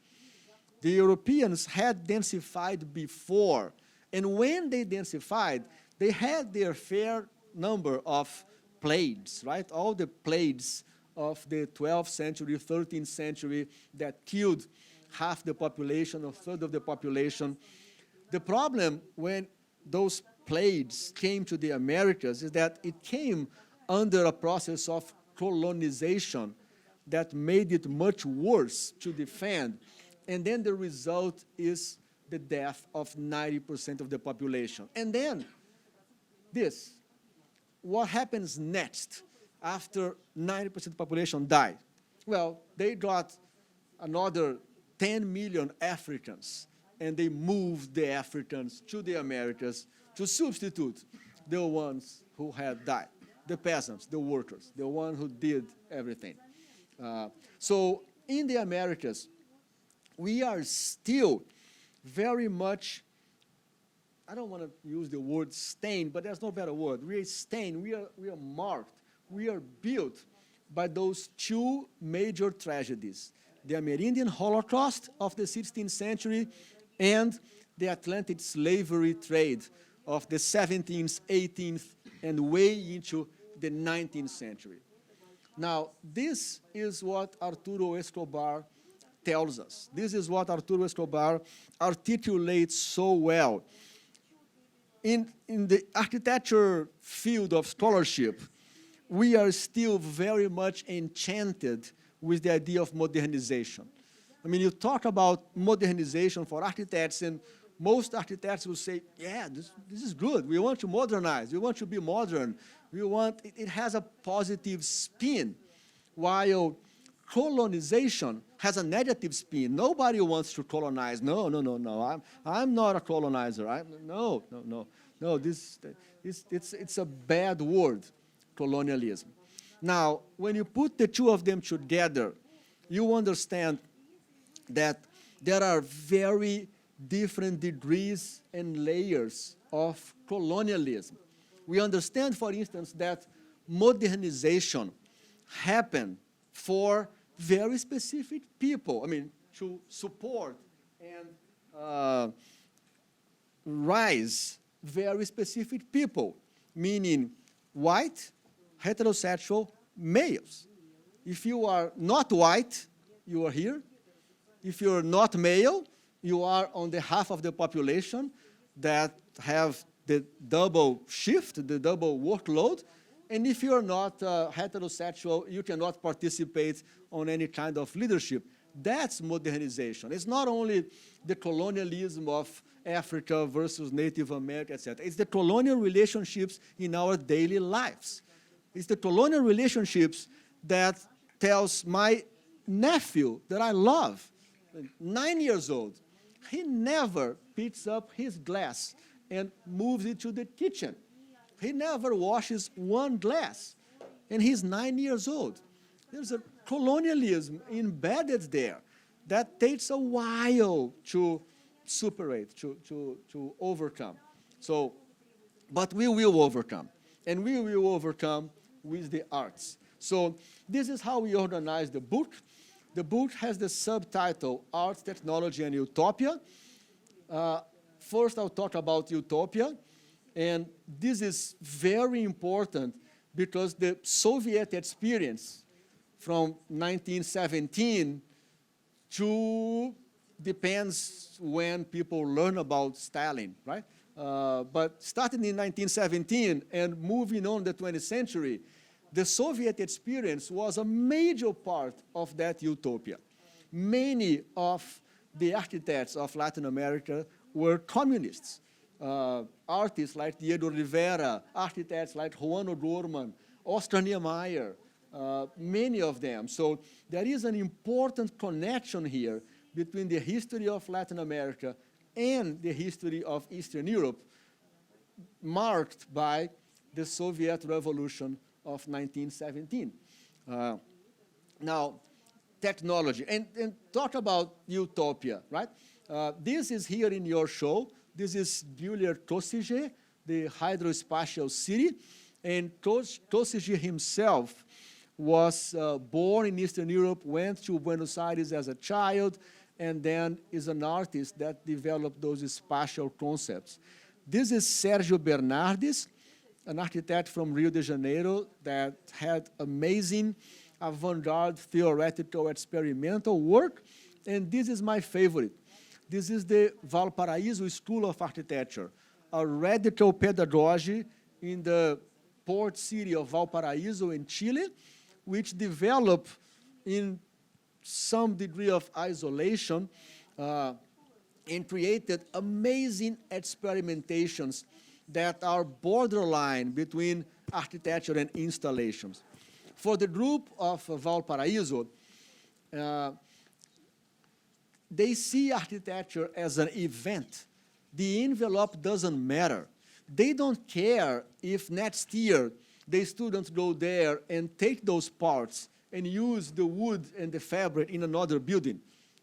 Speaker 1: The Europeans had densified before, and when they densified, they had their fair number of plagues, right? All the plagues of the 12th century, 13th century that killed half the population, a third of the population. The problem when those plagues came to the Americas is that it came under a process of colonization that made it much worse to defend. And then the result is the death of 90% of the population. And then this, what happens next after 90% of the population died? Well, they got another 10 million Africans, and they moved the Africans to the Americas to substitute the ones who had died, the peasants, the workers, the ones who did everything. So in the Americas, we are still very much, I don't want to use the word stained, but there's no better word. We are stained, we are marked, we are built by those two major tragedies, the Amerindian Holocaust of the 16th century and the Atlantic slavery trade of the 17th, 18th, and way into the 19th century. Now, this is what Arturo Escobar tells us. This is what Arturo Escobar articulates so well. In the architecture field of scholarship, we are still very much enchanted with the idea of modernization. I mean, you talk about modernization for architects, and most architects will say, yeah, this is good. We want to modernize. We want to be modern. It has a positive spin, while colonization has a negative spin. Nobody wants to colonize. No. I'm not a colonizer. No. It's a bad word, colonialism. Now, when you put the two of them together, you understand that there are very different degrees and layers of colonialism. We understand, for instance, that modernization happened for very specific people. I mean, to support and rise very specific people, meaning white, heterosexual males. If you are not white, you are here. If you're not male, you are on the half of the population that have the double shift, the double workload. And if you're not heterosexual, you cannot participate on any kind of leadership. That's modernization. It's not only the colonialism of Africa versus Native America, etc. It's the colonial relationships in our daily lives. It's the colonial relationships that tells my nephew that I love, 9 years old, he never picks up his glass and moves it to the kitchen. He never washes one glass, and he's 9 years old. There's a colonialism embedded there that takes a while to superate, to overcome. So, but we will overcome, and we will overcome with the arts. So this is how we organize the book. The book has the subtitle, Art, Technology, and Utopia. First, I'll talk about Utopia. And this is very important because the Soviet experience from 1917 to, depends when people learn about Stalin, right? But starting in 1917 and moving on the 20th century, the Soviet experience was a major part of that utopia. Many of the architects of Latin America were communists. Artists like Diego Rivera, architects like Juan O'Gorman, Oscar Niemeyer, many of them. So there is an important connection here between the history of Latin America and the history of Eastern Europe, marked by the Soviet Revolution of 1917. Now, technology, and talk about Utopia, right? This is here in your show. This is Buller-Kossiger, the hydrospatial city, and Kossiger himself was born in Eastern Europe, went to Buenos Aires as a child, and then is an artist that developed those spatial concepts. This is Sergio Bernardes, an architect from Rio de Janeiro that had amazing avant-garde theoretical experimental work, and this is my favorite. This is the Valparaíso School of Architecture, a radical pedagogy in the port city of Valparaíso in Chile, which developed in some degree of isolation and created amazing experimentations that are borderline between architecture and installations. For the group of Valparaíso, they see architecture as an event. The envelope doesn't matter. They don't care if next year the students go there and take those parts and use the wood and the fabric in another building.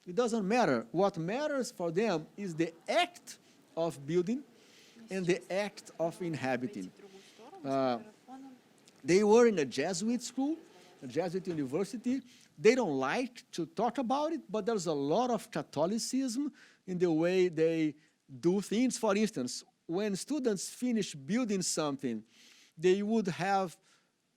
Speaker 1: It doesn't matter. What matters for them is the act of building and the act of inhabiting. They were in a Jesuit school, a Jesuit university. They don't like to talk about it, but there's a lot of Catholicism in the way they do things. For instance, when students finish building something, they would have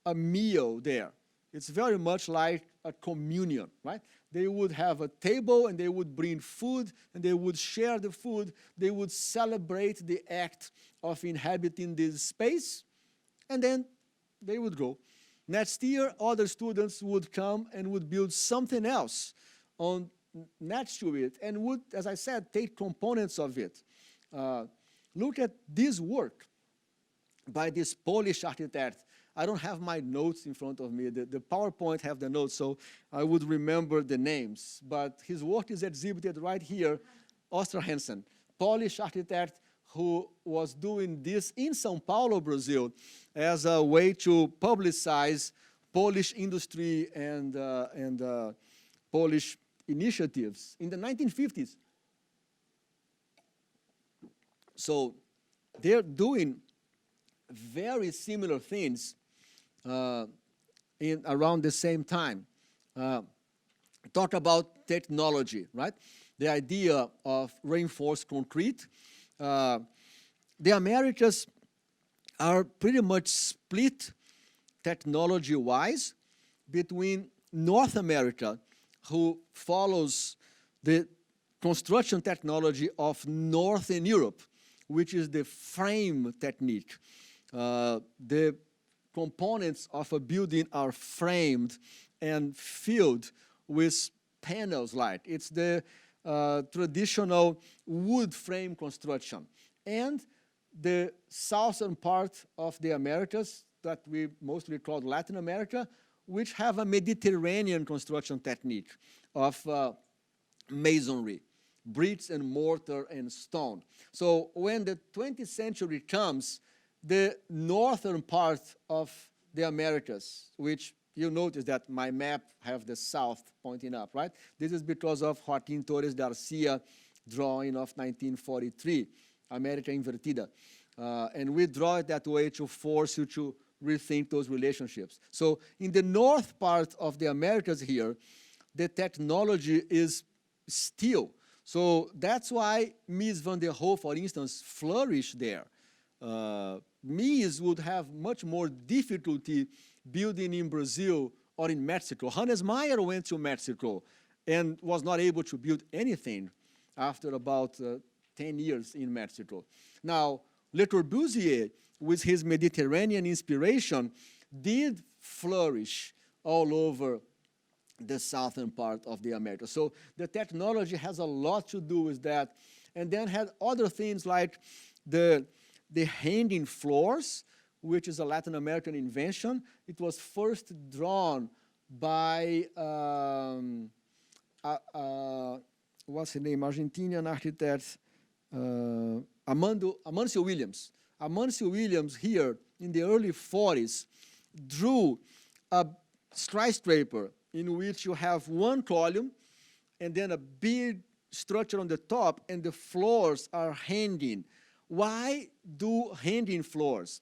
Speaker 1: a meal there. It's very much like a communion, right? They would have a table and they would bring food and they would share the food. They would celebrate the act of inhabiting this space, and then they would go. Next year, other students would come and would build something else on next to it and would, as I said, take components of it. Look at this work by this Polish architect. I don't have my notes in front of me. The PowerPoint have the notes, so I would remember the names. But his work is exhibited right here, Osterhansen, Polish architect who was doing this in São Paulo, Brazil, as a way to publicize Polish industry and Polish initiatives in the 1950s. So they're doing very similar things in around the same time. Talk about technology, right? The idea of reinforced concrete. The Americas are pretty much split technology-wise between North America, who follows the construction technology of Northern Europe, which is the frame technique. The components of a building are framed and filled with panels like. It's the traditional wood frame construction. And the southern part of the Americas, that we mostly call Latin America, which have a Mediterranean construction technique of masonry, bricks and mortar and stone. So when the 20th century comes, the northern part of the Americas, which you notice that my map have the south pointing up, right? This is because of Joaquim Torres Garcia drawing of 1943, America Invertida. And we draw it that way to force you to rethink those relationships. So in the north part of the Americas here, the technology is steel. So that's why Mies van der Rohe, for instance, flourished there. Mies would have much more difficulty building in Brazil or in Mexico. Hannes Meyer went to Mexico and was not able to build anything after about 10 years in Mexico. Now, Le Corbusier, with his Mediterranean inspiration, did flourish all over the southern part of the Americas. So the technology has a lot to do with that. And then had other things like the hanging floors, which is a Latin American invention. It was first drawn by, what's his name, Argentinian architect, Amancio Williams. Amancio Williams here in the early 40s drew a skyscraper in which you have one column and then a big structure on the top and the floors are hanging. Why do hanging floors?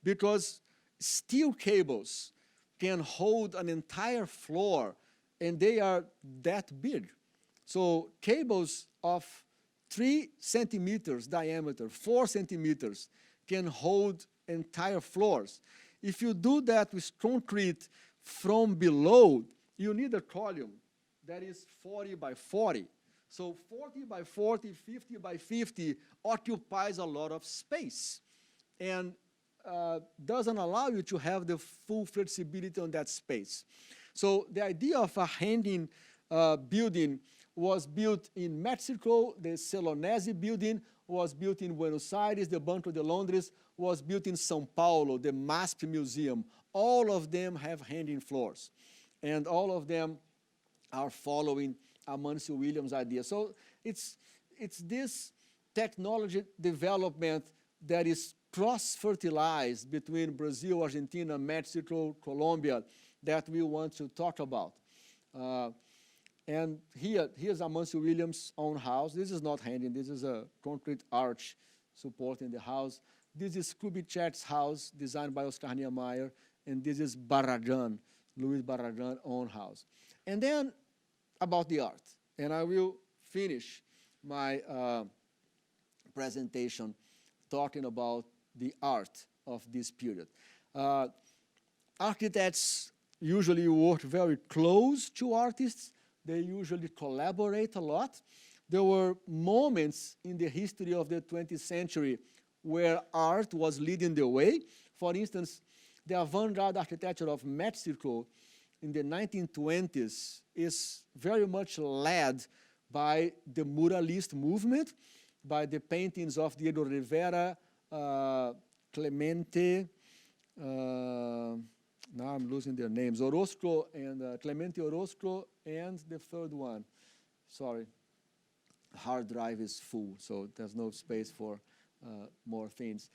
Speaker 1: Because steel cables can hold an entire floor and they are that big. So cables of 3 centimeters diameter, 4 centimeters, can hold entire floors. If you do that with concrete from below, you need a column that is 40 by 40. So 40 by 40, 50 by 50 occupies a lot of space and doesn't allow you to have the full flexibility on that space. So the idea of a hanging building was built in Mexico. The Celonesi building was built in Buenos Aires. The Banco de Londres was built in São Paulo, the MASP Museum. All of them have hanging floors. And all of them are following Amancio Williams' idea. So it's this technology development that is cross-fertilized between Brazil, Argentina, Mexico, Colombia that we want to talk about. And here's Amancio Williams' own house. This is not hanging. This is a concrete arch supporting the house. This is Kubitschek's house, designed by Oscar Niemeyer. And this is Barragan, Luis Barragan's own house. And then about the art. And I will finish my presentation talking about the art of this period. Architects usually work very close to artists. They usually collaborate a lot. There were moments in the history of the 20th century where art was leading the way. For instance, the avant-garde architecture of Mexico in the 1920s is very much led by the muralist movement, by the paintings of Diego Rivera, Clemente, now I'm losing their names, Orozco and Clemente Orozco, and the third one, sorry, hard drive is full, so there's no space for more things.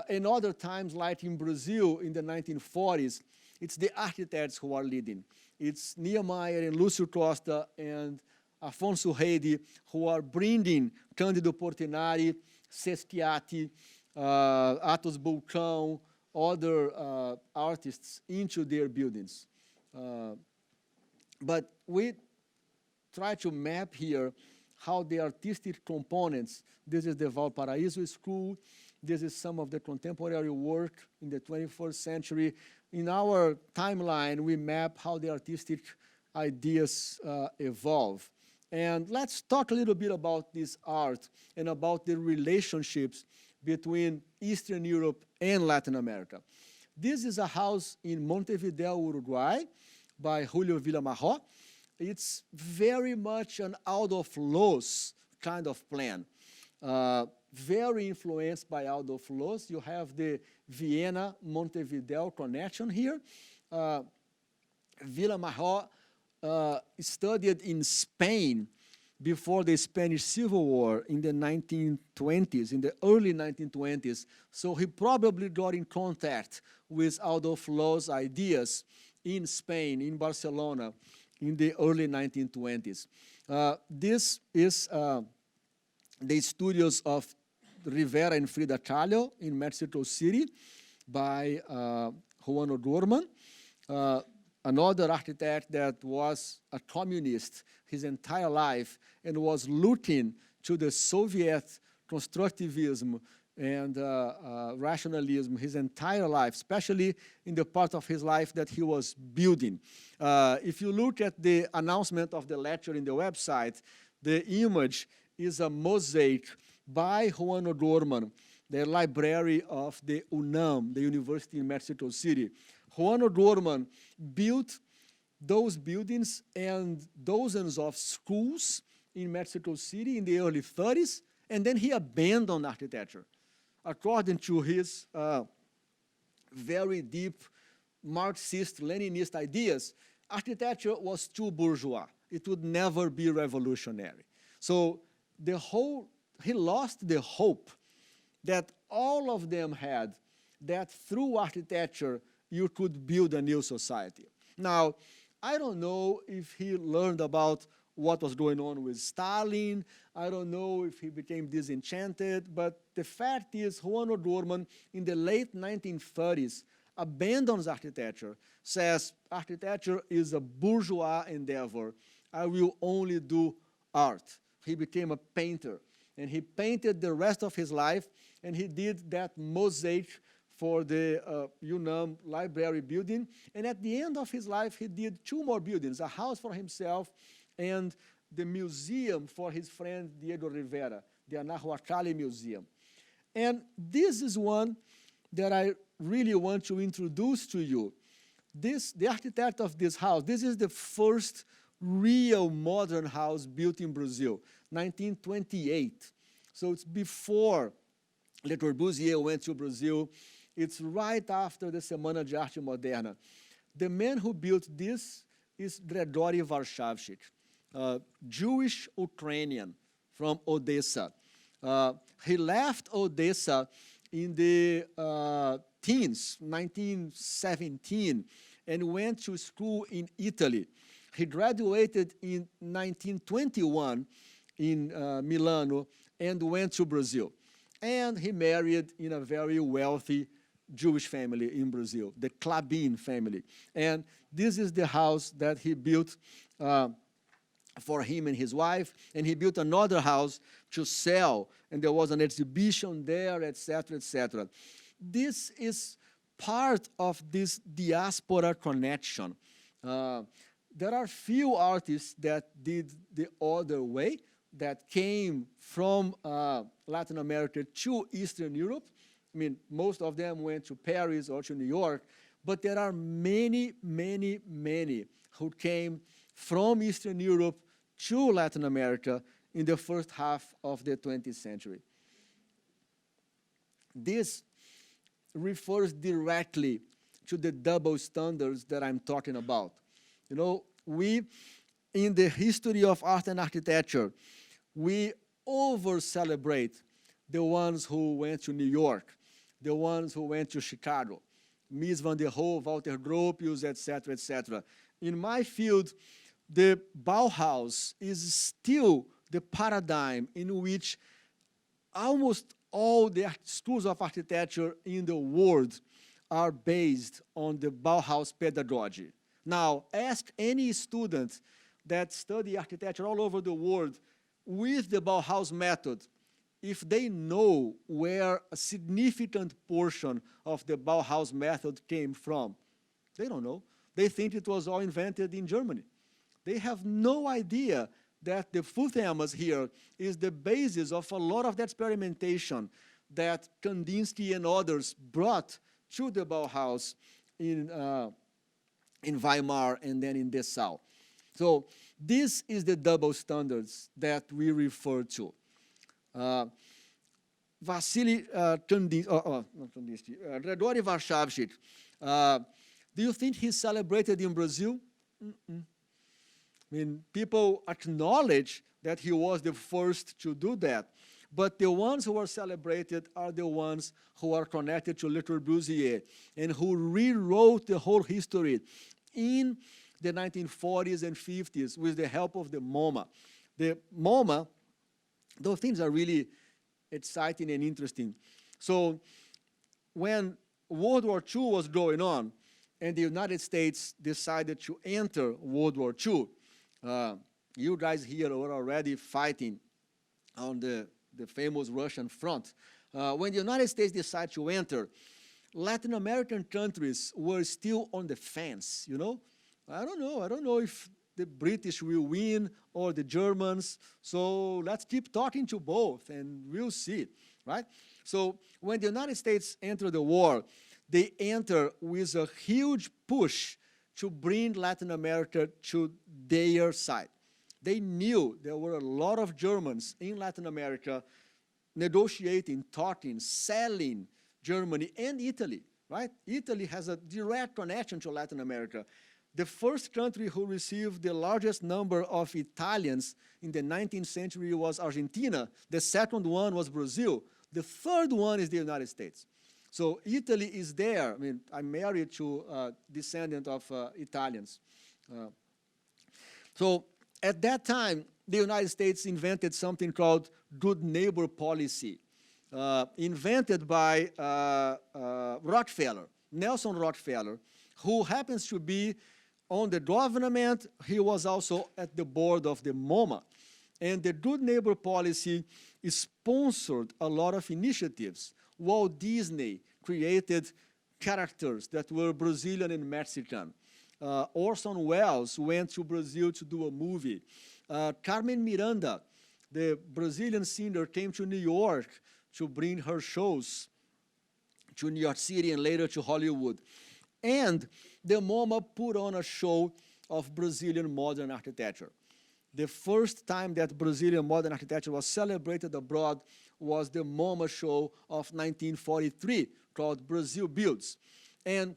Speaker 1: In other times, like in Brazil in the 1940s, it's the architects who are leading. It's Niemeyer and Lúcio Costa and Afonso Reide who are bringing Cândido Portinari, Sestiati, Atos Bulcão, other artists into their buildings. But we try to map here how the artistic components, this is the Valparaíso School, this is some of the contemporary work in the 21st century. In our timeline, we map how the artistic ideas evolve. And let's talk a little bit about this art and about the relationships between Eastern Europe and Latin America. This is a house in Montevideo, Uruguay, by Julio Villamarró. It's very much an Adolf Loos kind of plan. Very influenced by Adolf Loos. You have the Vienna-Montevideo connection here. Villamarró studied in Spain before the Spanish Civil War in the 1920s, in the early 1920s. So he probably got in contact with Adolf Loos' ideas in Spain, in Barcelona, in the early 1920s. This is the studios of Rivera and Frida Kahlo in Mexico City by Juan O'Dorman. Another architect that was a communist his entire life and was looking to the Soviet constructivism and rationalism his entire life, especially in the part of his life that he was building. If you look at the announcement of the lecture in the website, the image is a mosaic by Juan O'Dorman, the library of the UNAM, the University in Mexico City. Juan O'Dorman built those buildings and dozens of schools in Mexico City in the early 30s, and then he abandoned architecture. According to his very deep Marxist-Leninist ideas, architecture was too bourgeois. It would never be revolutionary. So he lost the hope that all of them had, that through architecture you could build a new society. Now, I don't know if he learned about what was going on with Stalin. I don't know if he became disenchanted, but the fact is Juan O'Dorman in the late 1930s abandons architecture, says architecture is a bourgeois endeavor. I will only do art. He became a painter, and he painted the rest of his life, and he did that mosaic for the UNAM library building. And at the end of his life, he did two more buildings, a house for himself and the museum for his friend Diego Rivera, the Anahuacalli Museum. And this is one that I really want to introduce to you. The architect of this house, this is the first real modern house built in Brazil, 1928. So it's before Le Corbusier went to Brazil. It's right after the Semana de Arte Moderna. The man who built this is Gregory Warszawskyk, Jewish Ukrainian from Odessa. He left Odessa in the teens, 1917, and went to school in Italy. He graduated in 1921 in Milano and went to Brazil. And he married in a very wealthy Jewish family in Brazil, the Klabin family. And this is the house that he built for him and his wife, and he built another house to sell, and there was an exhibition there, etc., etc. This is part of this diaspora connection. There are few artists that did the other way, that came from Latin America to Eastern Europe. I mean, most of them went to Paris or to New York, but there are many, many, many who came from Eastern Europe to Latin America in the first half of the 20th century. This refers directly to the double standards that I'm talking about. You know, we, in the history of art and architecture, we over-celebrate the ones who went to New York, the ones who went to Chicago, Mies van der Rohe, Walter Gropius, etc., etc. In my field, the Bauhaus is still the paradigm in which almost all the schools of architecture in the world are based on the Bauhaus pedagogy. Now, ask any student that study architecture all over the world with the Bauhaus method if they know where a significant portion of the Bauhaus method came from. They don't know. They think it was all invented in Germany. They have no idea that the Futhamas here is the basis of a lot of that experimentation that Kandinsky and others brought to the Bauhaus in Weimar and then in Dessau. So this is the double standards that we refer to. Vasily Kandinsky, Grigori Warszawskyj, do you think he's celebrated in Brazil? I mean, people acknowledge that he was the first to do that, but the ones who are celebrated are the ones who are connected to Le Corbusier and who rewrote the whole history in the 1940s and 50s with the help of the MoMA. The MoMA, those things are really exciting and interesting. So when World War II was going on and the United States decided to enter World War II, you guys here were already fighting on the famous Russian front. When the United States decided to enter, Latin American countries were still on the fence, you know? I don't know if the British will win or the Germans, so let's keep talking to both and we'll see, right? So when the United States entered the war, they enter with a huge push to bring Latin America to their side. They knew there were a lot of Germans in Latin America negotiating, talking, selling Germany and Italy, right? Italy has a direct connection to Latin America. The first country who received the largest number of Italians in the 19th century was Argentina. The second one was Brazil. The third one is the United States. So Italy is there. I mean, I'm married to a descendant of Italians. So at that time, the United States invented something called good neighbor policy, invented by Rockefeller, Nelson Rockefeller, who happens to be on the government. He was also at the board of the MoMA. And the good neighbor policy sponsored a lot of initiatives. Walt Disney created characters that were Brazilian and Mexican. Orson Welles went to Brazil to do a movie. Carmen Miranda, the Brazilian singer, came to New York to bring her shows to New York City and later to Hollywood. And the MoMA put on a show of Brazilian modern architecture. The first time that Brazilian modern architecture was celebrated abroad was the MoMA show of 1943 called Brazil Builds. And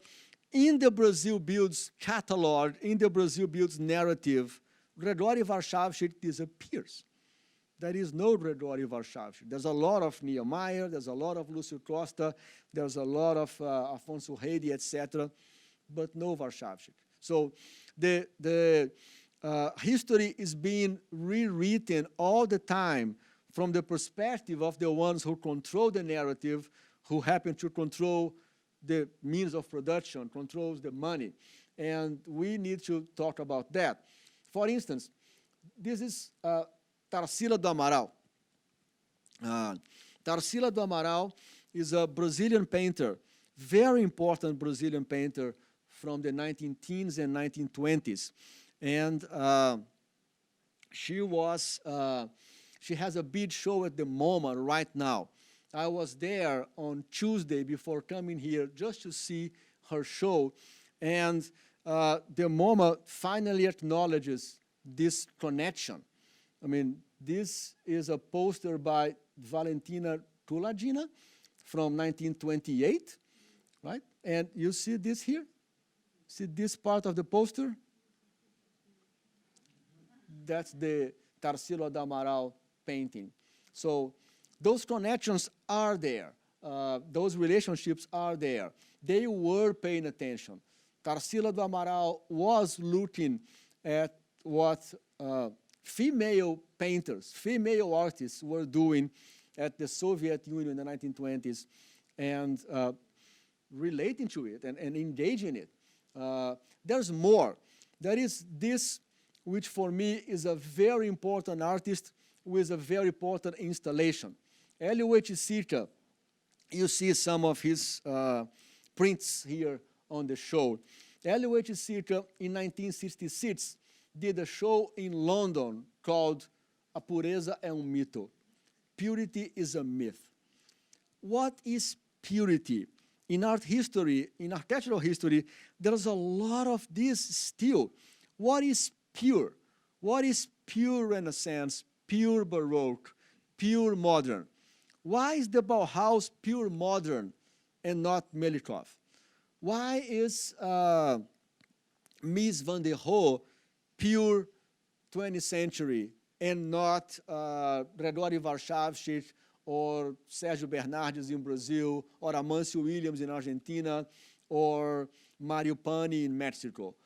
Speaker 1: in the Brazil Builds catalog, in the Brazil Builds narrative, Grigori Warszawskyj disappears. There is no Grigori Warszawskyj. There's a lot of Niemeyer, there's a lot of Lúcio Costa, there's a lot of Afonso Reide, etc., but no Warszawskyj. So the history is being rewritten all the time from the perspective of the ones who control the narrative, who happen to control the means of production, controls the money. And we need to talk about that. For instance, this is Tarsila do Amaral. Tarsila do Amaral is a Brazilian painter, very important Brazilian painter from the 19-teens and 1920s. And she has a big show at the MoMA right now. I was there on Tuesday before coming here just to see her show. And the MoMA finally acknowledges this connection. I mean, this is a poster by Valentina Tulagina from 1928, right? And you see this here? See this part of the poster? That's the Tarsila do Amaral painting. So those connections are there. Those relationships are there. They were paying attention. Tarsila do Amaral was looking at what female painters, female artists were doing at the Soviet Union in the 1920s and relating to it and engaging it. There's more. There is this, which for me is a very important artist with a very important installation. Hélio Sica, you see some of his prints here on the show. Hélio Sica, in 1966, did a show in London called A Pureza é Mito. Purity is a myth. What is purity? In art history, in architectural history, there's a lot of this still. What is pure? What is pure Renaissance, pure Baroque, pure modern? Why is the Bauhaus pure modern and not Melikov? Why is Mies van der Rohe pure 20th century and not Gregório Warszawski or Sérgio Bernardes in Brazil or Amancio Williams in Argentina or Mario Pani in Mexico?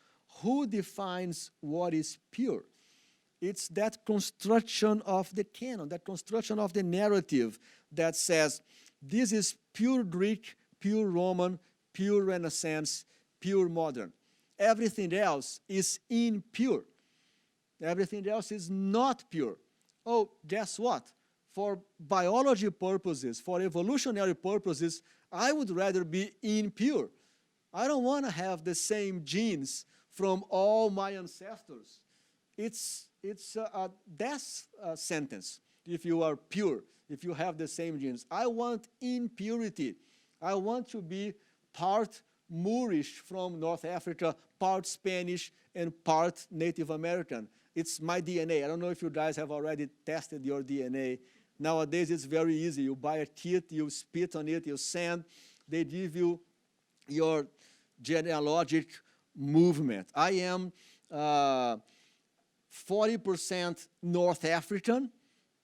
Speaker 1: Who defines what is pure? It's that construction of the canon, that construction of the narrative that says this is pure Greek, pure Roman, pure Renaissance, pure modern. Everything else is impure. Everything else is not pure. Oh, guess what? For biology purposes, for evolutionary purposes, I would rather be impure. I don't want to have the same genes from all my ancestors. It's a death sentence if you are pure, if you have the same genes. I want impurity. I want to be part Moorish from North Africa, part Spanish, and part Native American. It's my DNA. I don't know if you guys have already tested your DNA. Nowadays, it's very easy. You buy a kit, you spit on it, you send. They give you your genealogic movement. I am 40% North African,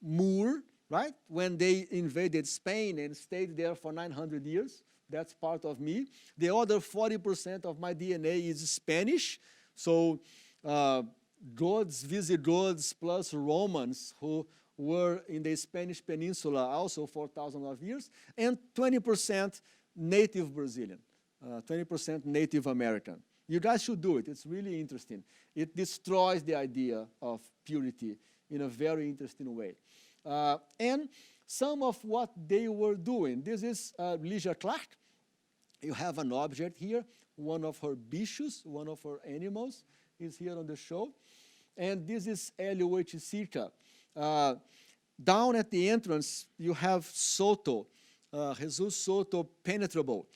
Speaker 1: Moor, right? When they invaded Spain and stayed there for 900 years, that's part of me. The other 40% of my DNA is Spanish. So Goths, Visigoths, plus Romans who were in the Spanish Peninsula also for thousands of years, and 20% native Brazilian, 20% Native American. You guys should do it. It's really interesting. It destroys the idea of purity in a very interesting way. And some of what they were doing. This is Lygia Clark. You have an object here. One of her bichos, one of her animals, is here on the show. And this is Hélio Sica. Down at the entrance, you have Soto, Jesus Soto Penetrable.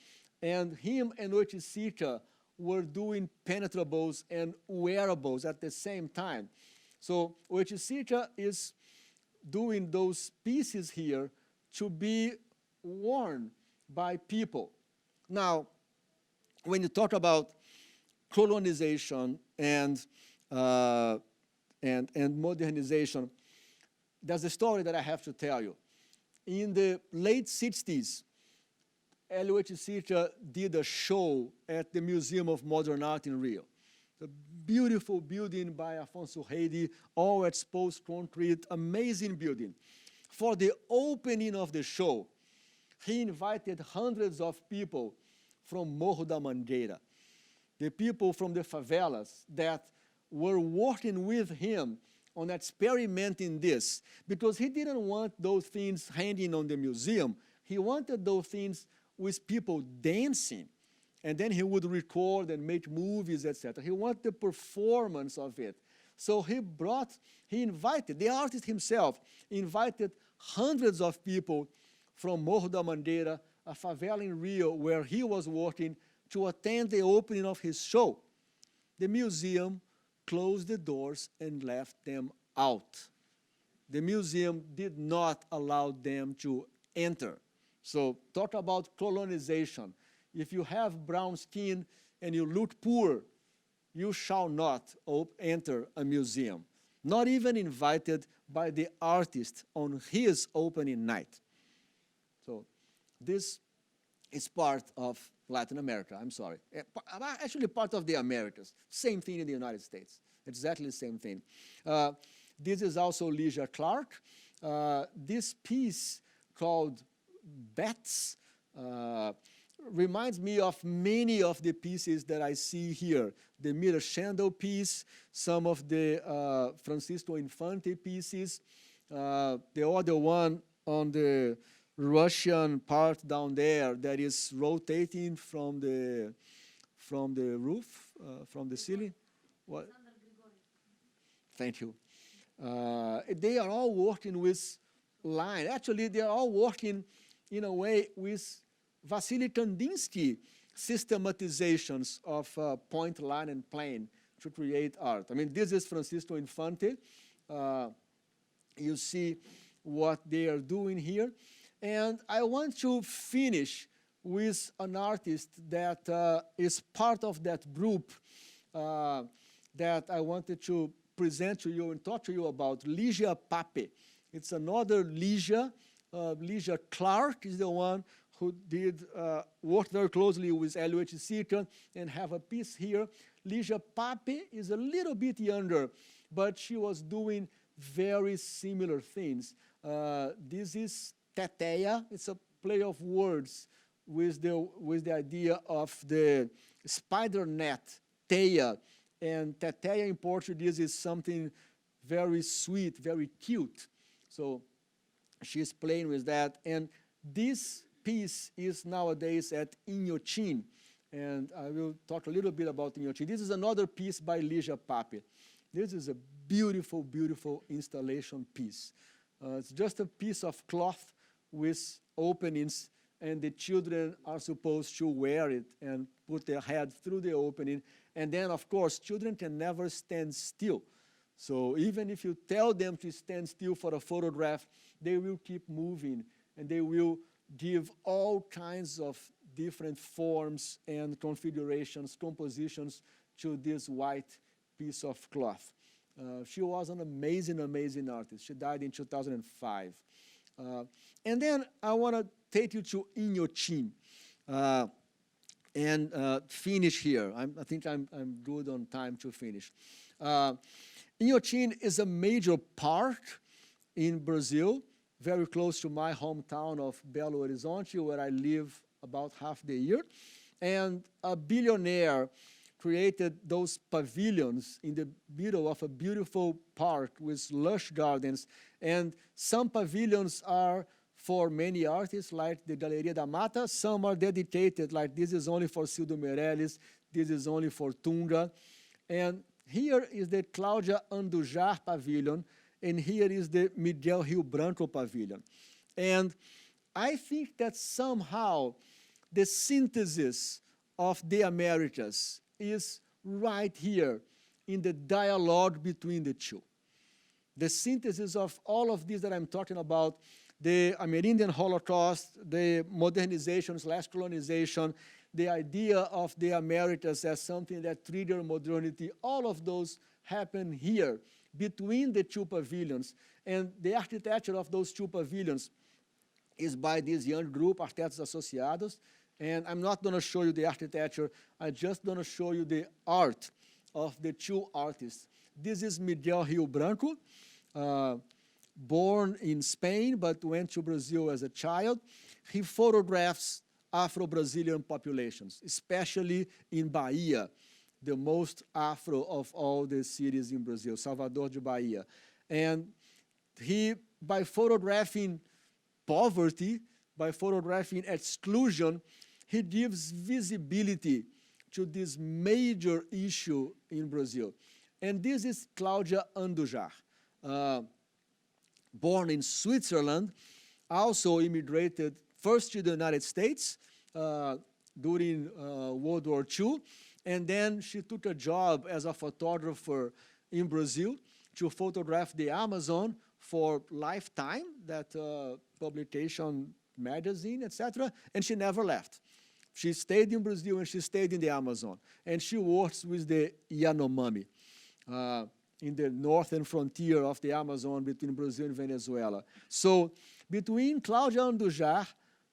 Speaker 1: And him and Sica were doing penetrables and wearables at the same time. So Sica is doing those pieces here to be worn by people. Now, when you talk about colonization and modernization, there's a story that I have to tell you. In the late 60s, Hélio Sica did a show at the Museum of Modern Art in Rio. A beautiful building by Afonso Reide, all exposed concrete, amazing building. For the opening of the show, he invited hundreds of people from Morro da Mangueira, the people from the favelas that were working with him on experimenting this, because he didn't want those things hanging on the museum. He wanted those things with people dancing, and then he would record and make movies, etc. He wanted the performance of it. So he invited, the artist himself, invited hundreds of people from Morro da Mangueira, a favela in Rio, where he was working, to attend the opening of his show. The museum closed the doors and left them out. The museum did not allow them to enter. So talk about colonization. If you have brown skin and you look poor, you shall not enter a museum, not even invited by the artist on his opening night. So this is part of Latin America, I'm sorry. Actually part of the Americas. Same thing in the United States. Exactly the same thing. This is also Lygia Clark. This piece called Bats reminds me of many of the pieces that I see here. The Mira Chandel piece, some of the Francisco Infante pieces, the other one on the Russian part down there that is rotating from the roof, from the ceiling. What? Thank you. They are all working with line. Actually, they are all working in a way with Vasily Kandinsky systematizations of point, line, and plane to create art. I mean, this is Francisco Infante. You see what they are doing here. And I want to finish with an artist that is part of that group that I wanted to present to you and talk to you about, Lygia Pape. It's another Lygia. Lygia Clark is the one who did work very closely with L.H. Seacon and have a piece here. Lygia Pape is a little bit younger, but she was doing very similar things. This is Teteia. It's a play of words with the idea of the spider net, teia. And Teteia in Portuguese is something very sweet, very cute. So she's playing with that. And this piece is nowadays at Inhotim. And I will talk a little bit about Inhotim. This is another piece by Lygia Pape. This is a beautiful, beautiful installation piece. It's just a piece of cloth with openings, and the children are supposed to wear it and put their head through the opening. And then, of course, children can never stand still. So even if you tell them to stand still for a photograph, they will keep moving, and they will give all kinds of different forms and configurations, compositions to this white piece of cloth. She was an amazing, amazing artist. She died in 2005. And then I want to take you to Inhotim and finish here. I think I'm good on time to finish. Inhotim is a major park in Brazil, very close to my hometown of Belo Horizonte, where I live about half the year. And a billionaire created those pavilions in the middle of a beautiful park with lush gardens. And some pavilions are for many artists, like the Galeria da Mata. Some are dedicated, like this is only for Cildo Meirelles, this is only for Tunga. And here is the Cláudia Andujar Pavilion, and here is the Miguel Rio Branco Pavilion. And I think that somehow the synthesis of the Americas is right here in the dialogue between the two. The synthesis of all of this that I'm talking about, the Amerindian Holocaust, the modernization / colonization, the idea of the Americas as something that triggered modernity, all of those happen here between the two pavilions. And the architecture of those two pavilions is by this young group, Arquitetos Associados. And I'm not going to show you the architecture. I'm just going to show you the art of the two artists. This is Miguel Rio Branco, born in Spain, but went to Brazil as a child. He photographs Afro-Brazilian populations, especially in Bahia, the most Afro of all the cities in Brazil, Salvador de Bahia. And he, by photographing poverty, by photographing exclusion, he gives visibility to this major issue in Brazil. And this is Cláudia Andujar, born in Switzerland, also immigrated first to the United States during World War II, and then she took a job as a photographer in Brazil to photograph the Amazon for Lifetime, that publication magazine, etc., and she never left. She stayed in Brazil and she stayed in the Amazon, and she works with the Yanomami in the northern frontier of the Amazon between Brazil and Venezuela. So between Cláudia Andujar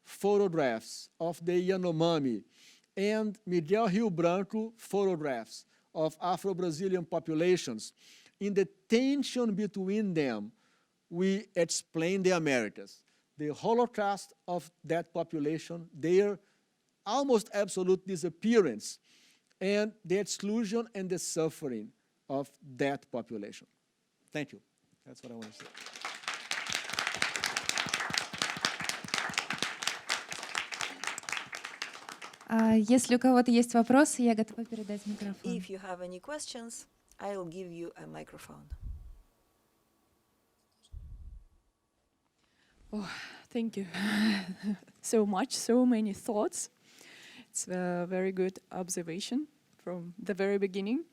Speaker 1: photographs of the Yanomami and Miguel Rio Branco photographs of Afro-Brazilian populations, in the tension between them, we explain the Americas, the Holocaust of that population, their almost absolute disappearance, and the exclusion and the suffering of that population. Thank you. That's what I want to say.
Speaker 2: Если у кого-то есть вопросы, я готова передать микрофон.
Speaker 3: If you have any questions, I'll give you a microphone.
Speaker 4: Oh, thank you so much, so many thoughts. It's a very good observation from the very beginning.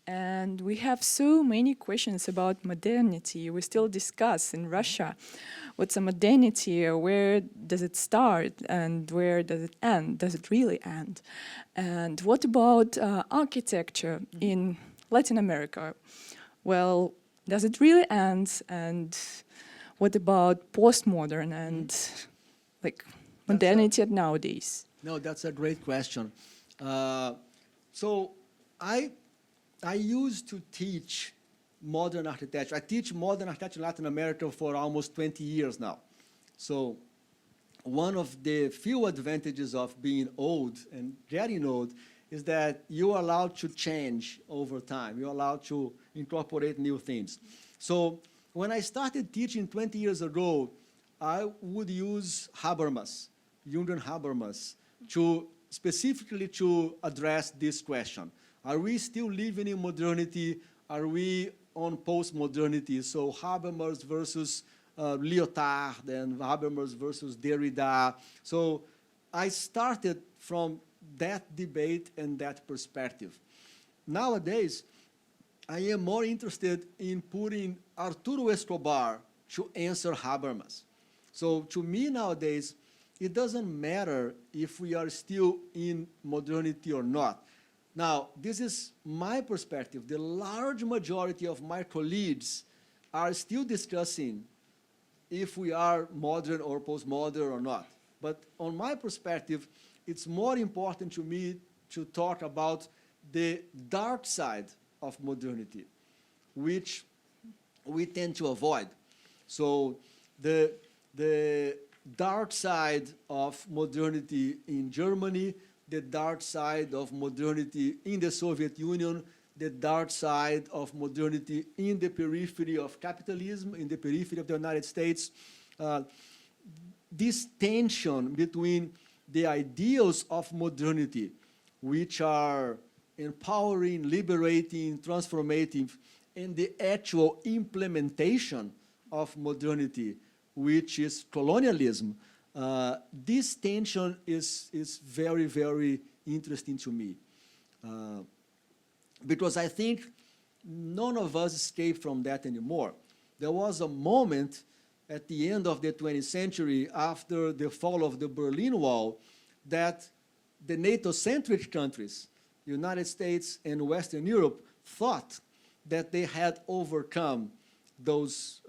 Speaker 4: And we have so many questions about modernity. We still discuss in Russia, what's a modernity, where does it start, and where does it end? Does it really end? And what about architecture in Latin America? Well, does it really end? And what about postmodern and like modernity nowadays?
Speaker 1: No, that's a great question. So I used to teach modern architecture. I teach modern architecture in Latin America for almost 20 years now. So one of the few advantages of being old and getting old is that you're allowed to change over time. You're allowed to incorporate new things. So when I started teaching 20 years ago, I would use Habermas, Jürgen Habermas, specifically to address this question. Are we still living in modernity? Are we on post-modernity? So Habermas versus Lyotard, and Habermas versus Derrida. So I started from that debate and that perspective. Nowadays, I am more interested in putting Arturo Escobar to answer Habermas. So to me nowadays, it doesn't matter if we are still in modernity or not. Now, this is my perspective. The large majority of my colleagues are still discussing if we are modern or postmodern or not. But on my perspective, it's more important to me to talk about the dark side of modernity, which we tend to avoid. So the dark side of modernity in Germany, the dark side of modernity in the Soviet Union, the dark side of modernity in the periphery of capitalism, in the periphery of the United States. This tension between the ideals of modernity, which are empowering, liberating, transformative, and the actual implementation of modernity, which is colonialism, this tension is very, very interesting to me. Because I think none of us escape from that anymore. There was a moment at the end of the 20th century, after the fall of the Berlin Wall, that the NATO-centric countries, the United States and Western Europe, thought that they had overcome those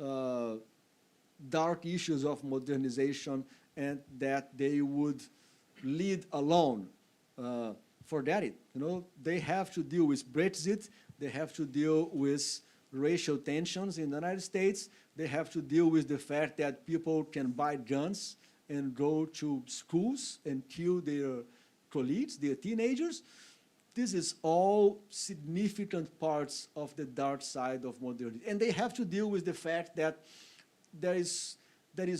Speaker 1: dark issues of modernization and that they would lead alone. Forget it. You know, they have to deal with Brexit. They have to deal with racial tensions in the United States. They have to deal with the fact that people can buy guns and go to schools and kill their colleagues, their teenagers. this is all significant parts of the dark side of modernity. And they have to deal with the fact that there is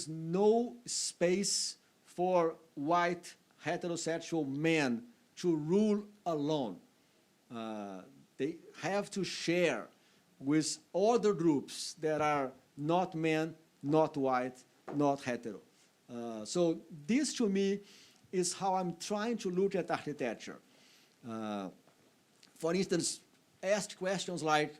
Speaker 1: no space for white heterosexual men to rule alone. They have to share with other groups that are not men, not white, not hetero. So this, to me, is how I'm trying to look at architecture. For instance, ask questions like,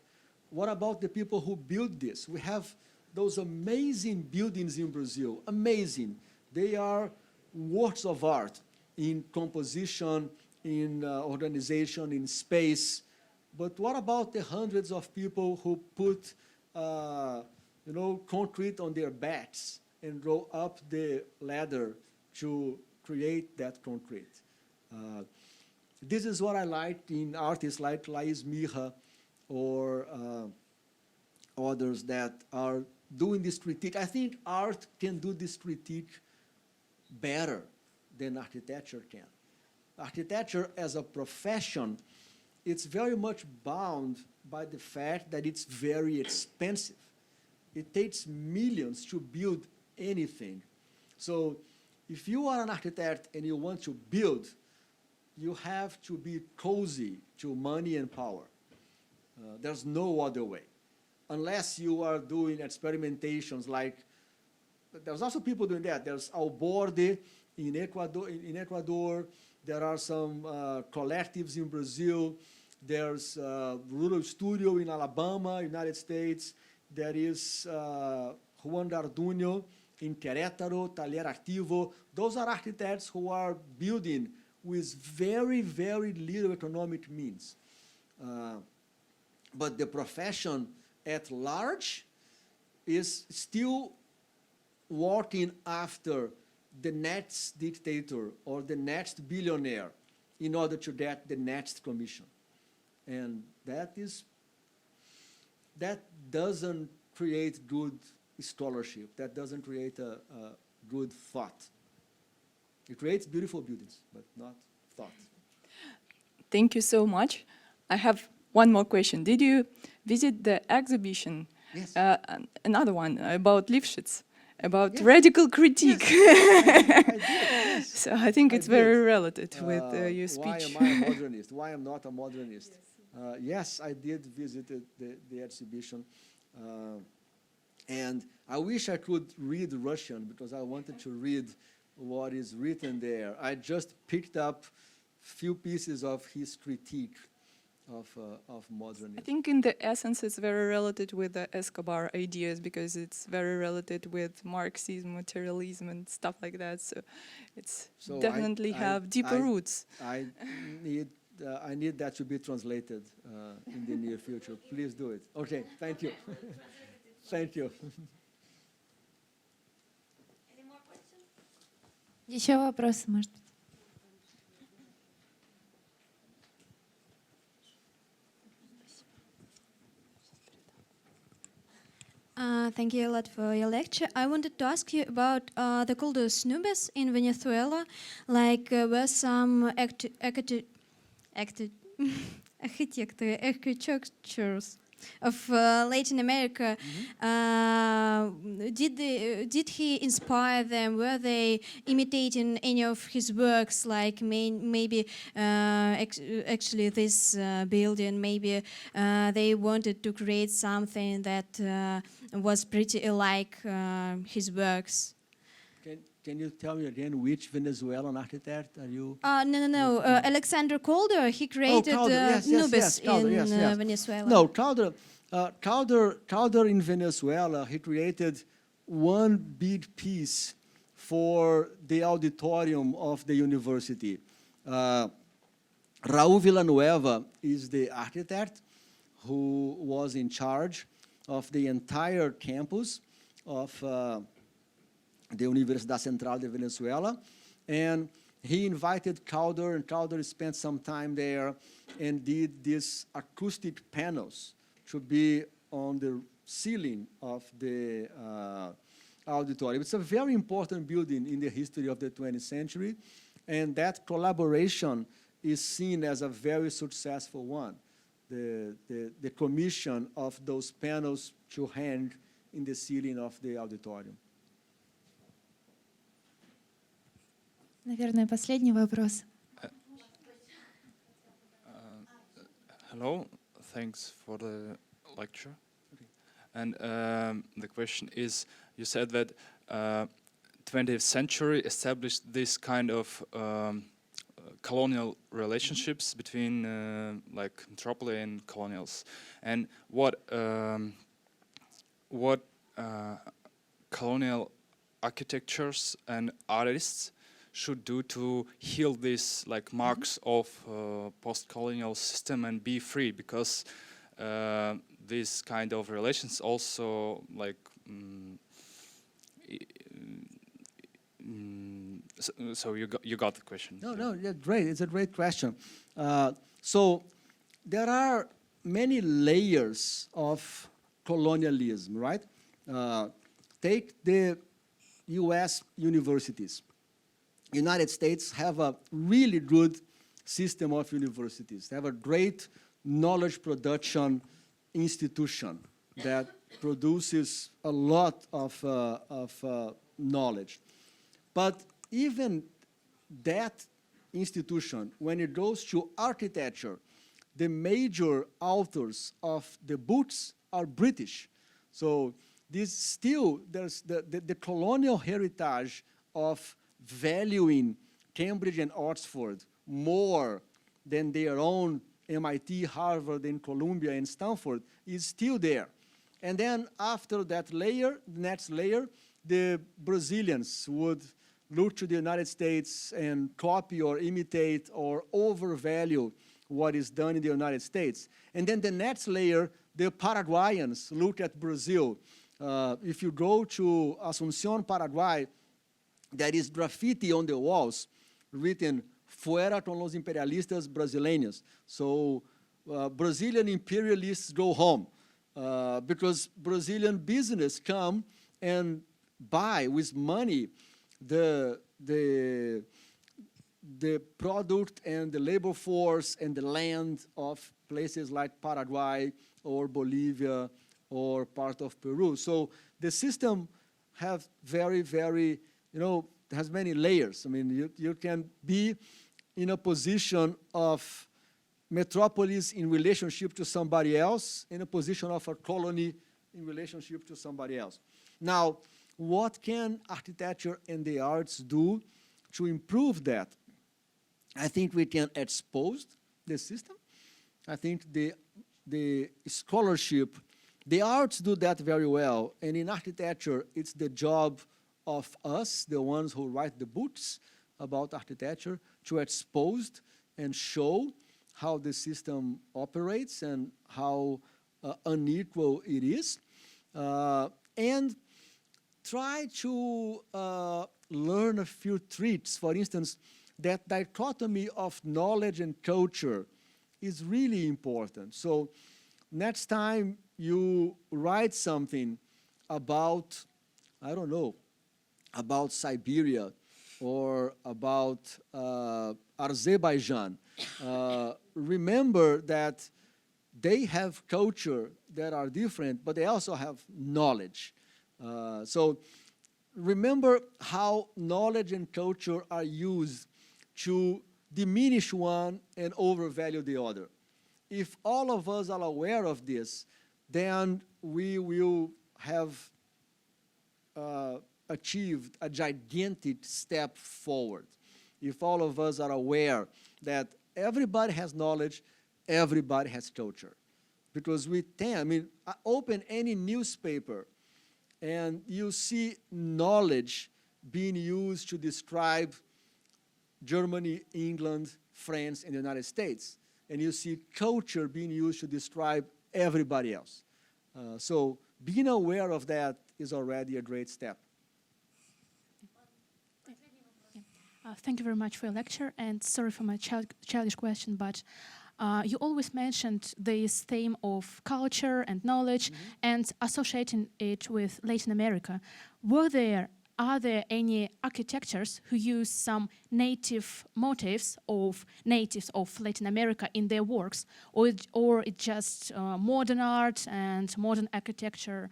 Speaker 1: what about the people who build this? We have those amazing buildings in Brazil, amazing. They are works of art in composition, in organization, in space. But what about the hundreds of people who put concrete on their backs and go up the ladder to create that concrete? This is what I like in artists like Laís Mirra or others that are doing this critique. I think art can do this critique better than architecture can. Architecture as a profession, it's very much bound by the fact that it's very expensive. It takes millions to build anything. So if you are an architect and you want to build, you have to be cozy to money and power. There's no other way. Unless you are doing experimentations like, there's also people doing that. There's Alberti in Ecuador. There are some collectives in Brazil. There's Rural Studio in Alabama, United States. There is Juan Garduño in Querétaro, Taller Activo. Those are architects who are building with very, very little economic means. But the profession at large is still working after the next dictator or the next billionaire in order to get the next commission. And that doesn't create good scholarship. That doesn't create a good thought. It creates beautiful buildings, but not thought.
Speaker 4: Thank you so much. I have one more question. Did you visit the exhibition?
Speaker 1: Yes.
Speaker 4: Another one about Lifshitz, about
Speaker 1: Yes.
Speaker 4: radical critique.
Speaker 1: I did, yes.
Speaker 4: So I think it's
Speaker 1: I
Speaker 4: very
Speaker 1: did.
Speaker 4: related with your
Speaker 1: Why
Speaker 4: speech.
Speaker 1: am I a modernist? Why am I not a modernist? Yes, I did visit the exhibition. And I wish I could read Russian because I wanted to read what is written there. I just picked up few pieces of his critique of modernism.
Speaker 4: I think in the essence it's very related with the Escobar ideas because it's very related with Marxism, materialism and stuff like that. So it's
Speaker 1: So
Speaker 4: definitely have deeper roots.
Speaker 1: I need that to be translated in the near future. Please do it. Okay, thank you. Thank you.
Speaker 2: Еще вопросы, может быть?
Speaker 5: Thank you a lot for your lecture. I wanted to ask you about the cultus nubes in Venezuela. Like, were some architectures of Latin America? Did he inspire them? Were they imitating any of his works? Like maybe actually this building, maybe they wanted to create something that was pretty alike his works.
Speaker 1: Can you tell me again which Venezuelan architect are you?
Speaker 5: No. Alexander Calder, he created nubes in Venezuela.
Speaker 1: No, Calder in Venezuela, he created one big piece for the auditorium of the university. Raúl Villanueva is the architect who was in charge of the entire campus of the Universidad Central de Venezuela, and he invited Calder, and Calder spent some time there and did these acoustic panels to be on the ceiling of the auditorium. It's a very important building in the history of the 20th century, and that collaboration is seen as a very successful one. The commission of those panels to hang in the ceiling of the auditorium.
Speaker 2: Наверное, последний вопрос.
Speaker 6: Hello, thanks for the lecture. And the question is, you said that 20th century established this kind of colonial relationships between like metropolis and colonials. And what colonial architectures and artists should do to heal these like marks of post-colonial system and be free, because this kind of relations also like so you got the question.
Speaker 1: No, yeah, great. It's a great question. So there are many layers of colonialism, right? Take the U.S. universities. United States have a really good system of universities. They have a great knowledge production institution that produces a lot of knowledge. But even that institution, when it goes to architecture, the major authors of the books are British. So there's the colonial heritage of valuing Cambridge and Oxford more than their own MIT, Harvard, and Columbia and Stanford is still there. And then after that layer, the next layer, the Brazilians would look to the United States and copy or imitate or overvalue what is done in the United States. And then the next layer, the Paraguayans look at Brazil. If you go to Asunción, Paraguay, there is graffiti on the walls written, "Fuera con los imperialistas brasileños." So Brazilian imperialists go home because Brazilian business come and buy with money the product and the labor force and the land of places like Paraguay or Bolivia or part of Peru. So the system have very, very, has many layers. I mean, you can be in a position of metropolis in relationship to somebody else, in a position of a colony in relationship to somebody else. Now, what can architecture and the arts do to improve that? I think we can expose the system. I think the scholarship, the arts do that very well. And in architecture, it's the job of us, the ones who write the books about architecture, to expose and show how the system operates and how unequal it is. And try to learn a few tricks. For instance, that dichotomy of knowledge and culture is really important. So next time you write something about, I don't know, about Siberia or about Azerbaijan, remember that they have culture that are different, but they also have knowledge. So remember how knowledge and culture are used to diminish one and overvalue the other. If all of us are aware of this, then we will have achieved a gigantic step forward. If all of us are aware that everybody has knowledge, everybody has culture. Because we tend, open any newspaper and you see knowledge being used to describe Germany, England, France, and the United States. And you see culture being used to describe everybody else. So being aware of that is already a great step.
Speaker 7: Thank you very much for your lecture, and sorry for my childish question, but you always mentioned this theme of culture and knowledge and associating it with Latin America. Were there are there any architectures who use some native motifs of natives of Latin America in their works, or it's just modern art and modern architecture,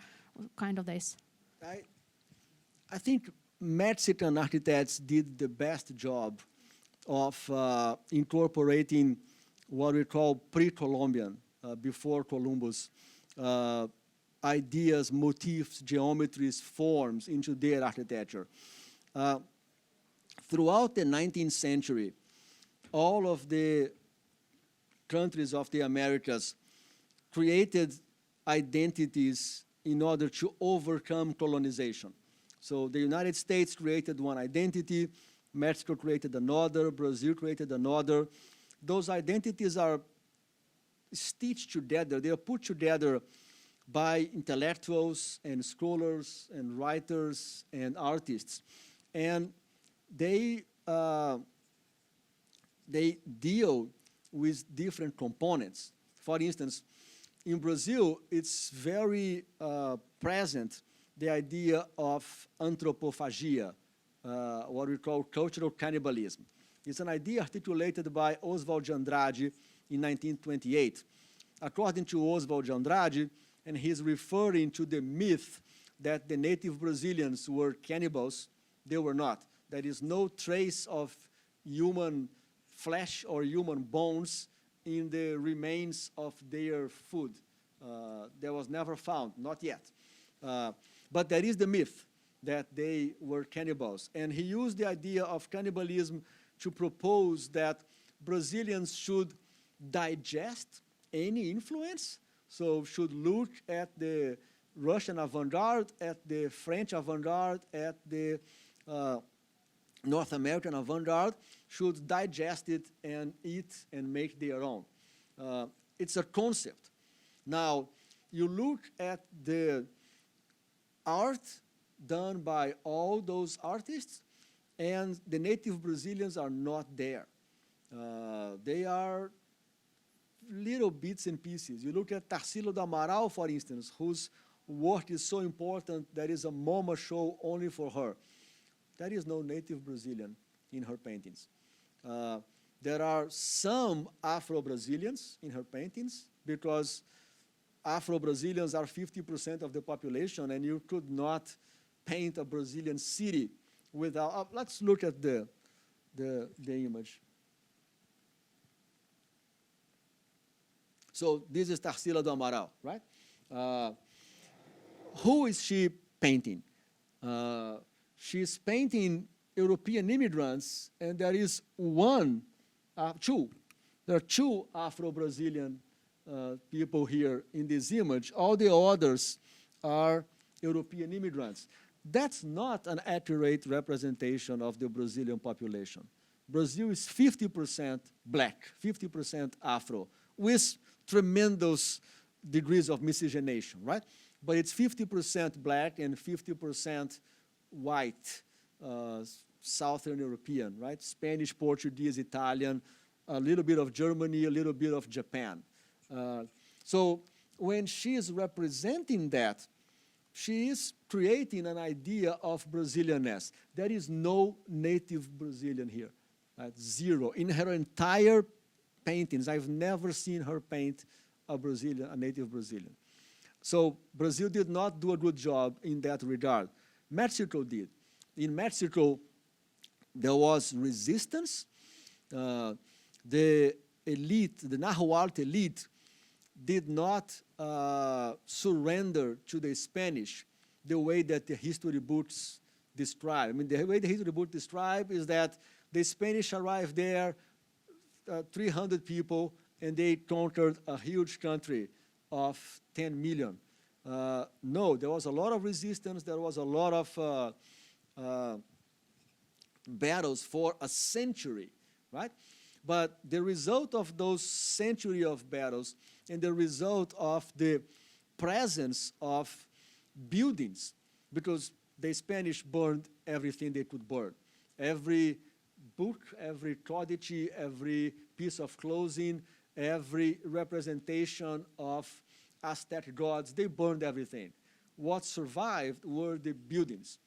Speaker 7: kind of this?
Speaker 1: I think Mexican architects did the best job of incorporating what we call pre-Columbian, before Columbus, ideas, motifs, geometries, forms into their architecture. Throughout the 19th century, all of the countries of the Americas created identities in order to overcome colonization. So the United States created one identity, Mexico created another, Brazil created another. Those identities are stitched together, they are put together by intellectuals and scholars and writers and artists. And they deal with different components. For instance, in Brazil, it's very present, the idea of anthropophagia, what we call cultural cannibalism. It's an idea articulated by Oswald de Andrade in 1928. According to Oswald de Andrade, and he's referring to the myth that the native Brazilians were cannibals, they were not. There is no trace of human flesh or human bones in the remains of their food. That was never found, not yet. But there is the myth that they were cannibals. And he used the idea of cannibalism to propose that Brazilians should digest any influence, so should look at the Russian avant-garde, at the French avant-garde, at the North American avant-garde, should digest it and eat and make their own. It's a concept. Now, you look at the art done by all those artists, and the native Brazilians are not there. They are little bits and pieces. You look at Tarsila do Amaral, for instance, whose work is so important, there is a MoMA show only for her. There is no native Brazilian in her paintings. There are some Afro-Brazilians in her paintings, because Afro-Brazilians are 50% of the population, and you could not paint a Brazilian city without... let's look at the image. So this is Tarsila do Amaral, right? Who is she painting? She's painting European immigrants, and there is two. There are two Afro-Brazilian people here in this image. All the others are European immigrants. That's not an accurate representation of the Brazilian population. Brazil is 50% black, 50% Afro, with tremendous degrees of miscegenation, right? But it's 50% black and 50% white, Southern European, right? Spanish, Portuguese, Italian, a little bit of Germany, a little bit of Japan. So when she is representing that, she is creating an idea of Brazilianness. There is no native Brazilian here, right? Zero. In her entire paintings, I've never seen her paint a native Brazilian. So Brazil did not do a good job in that regard. Mexico did. In Mexico, there was resistance. The elite, the Nahuatl elite, did not surrender to the Spanish the way that the history books describe. I mean, the way the history book describe is that the Spanish arrived there, 300 people, and they conquered a huge country of 10 million. No, there was a lot of resistance. There was a lot of battles for a century, right? But the result of those century of battles and the result of the presence of buildings, because the Spanish burned everything they could burn. Every book, every codice, every piece of clothing, every representation of Aztec gods, they burned everything. What survived were the buildings.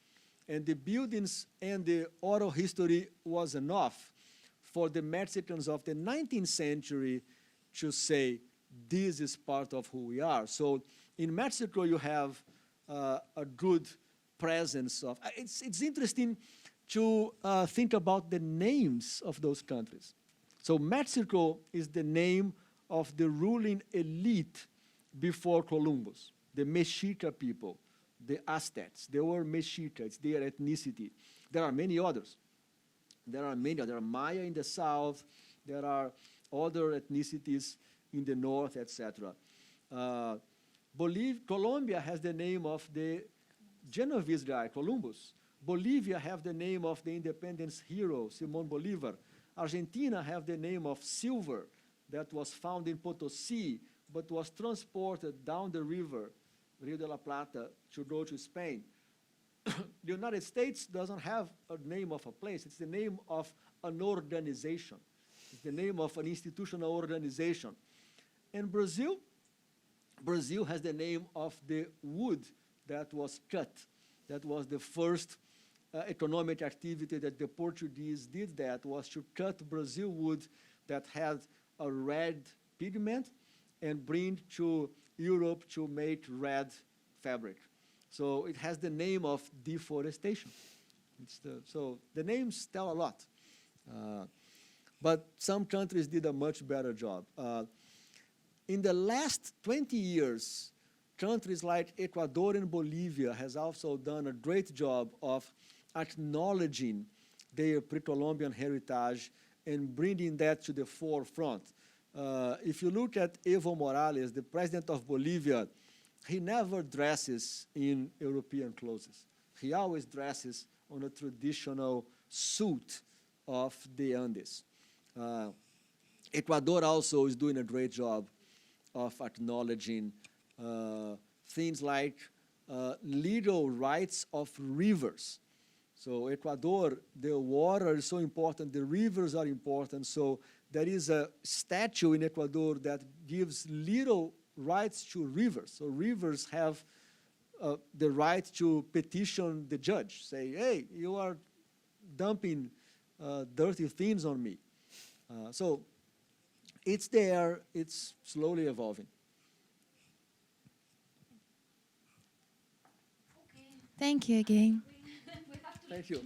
Speaker 1: And the buildings and the oral history was enough for the Mexicans of the 19th century to say, this is part of who we are. So in Mexico, you have a good presence of, it's interesting to think about the names of those countries. So Mexico is the name of the ruling elite before Columbus, the Mexica people, the Aztecs. They were Mexica, it's their ethnicity. There are many others. There are Maya in the south, there are other ethnicities in the north, etc. Colombia has the name of the Genovese guy, Columbus. Bolivia have the name of the independence hero, Simón Bolívar. Argentina have the name of silver that was found in Potosí, but was transported down the river, Rio de la Plata, to go to Spain. The United States doesn't have a name of a place. It's the name of an organization. It's the name of an institutional organization. And Brazil has the name of the wood that was cut. That was the first economic activity that the Portuguese did, that was to cut Brazil wood that had a red pigment and bring to Europe to make red fabric. So it has the name of deforestation. So the names tell a lot. But some countries did a much better job. In the last 20 years, countries like Ecuador and Bolivia has also done a great job of acknowledging their pre-Columbian heritage and bringing that to the forefront. If you look at Evo Morales, the president of Bolivia, he never dresses in European clothes. He always dresses on a traditional suit of the Andes. Ecuador also is doing a great job of acknowledging things like legal rights of rivers. So Ecuador, the water is so important, the rivers are important, so there is a statute in Ecuador that gives legal rights to rivers. So rivers have the right to petition the judge, say, hey, you are dumping dirty things on me. So it's there, it's slowly evolving.
Speaker 2: Thank you again.
Speaker 1: Thank you.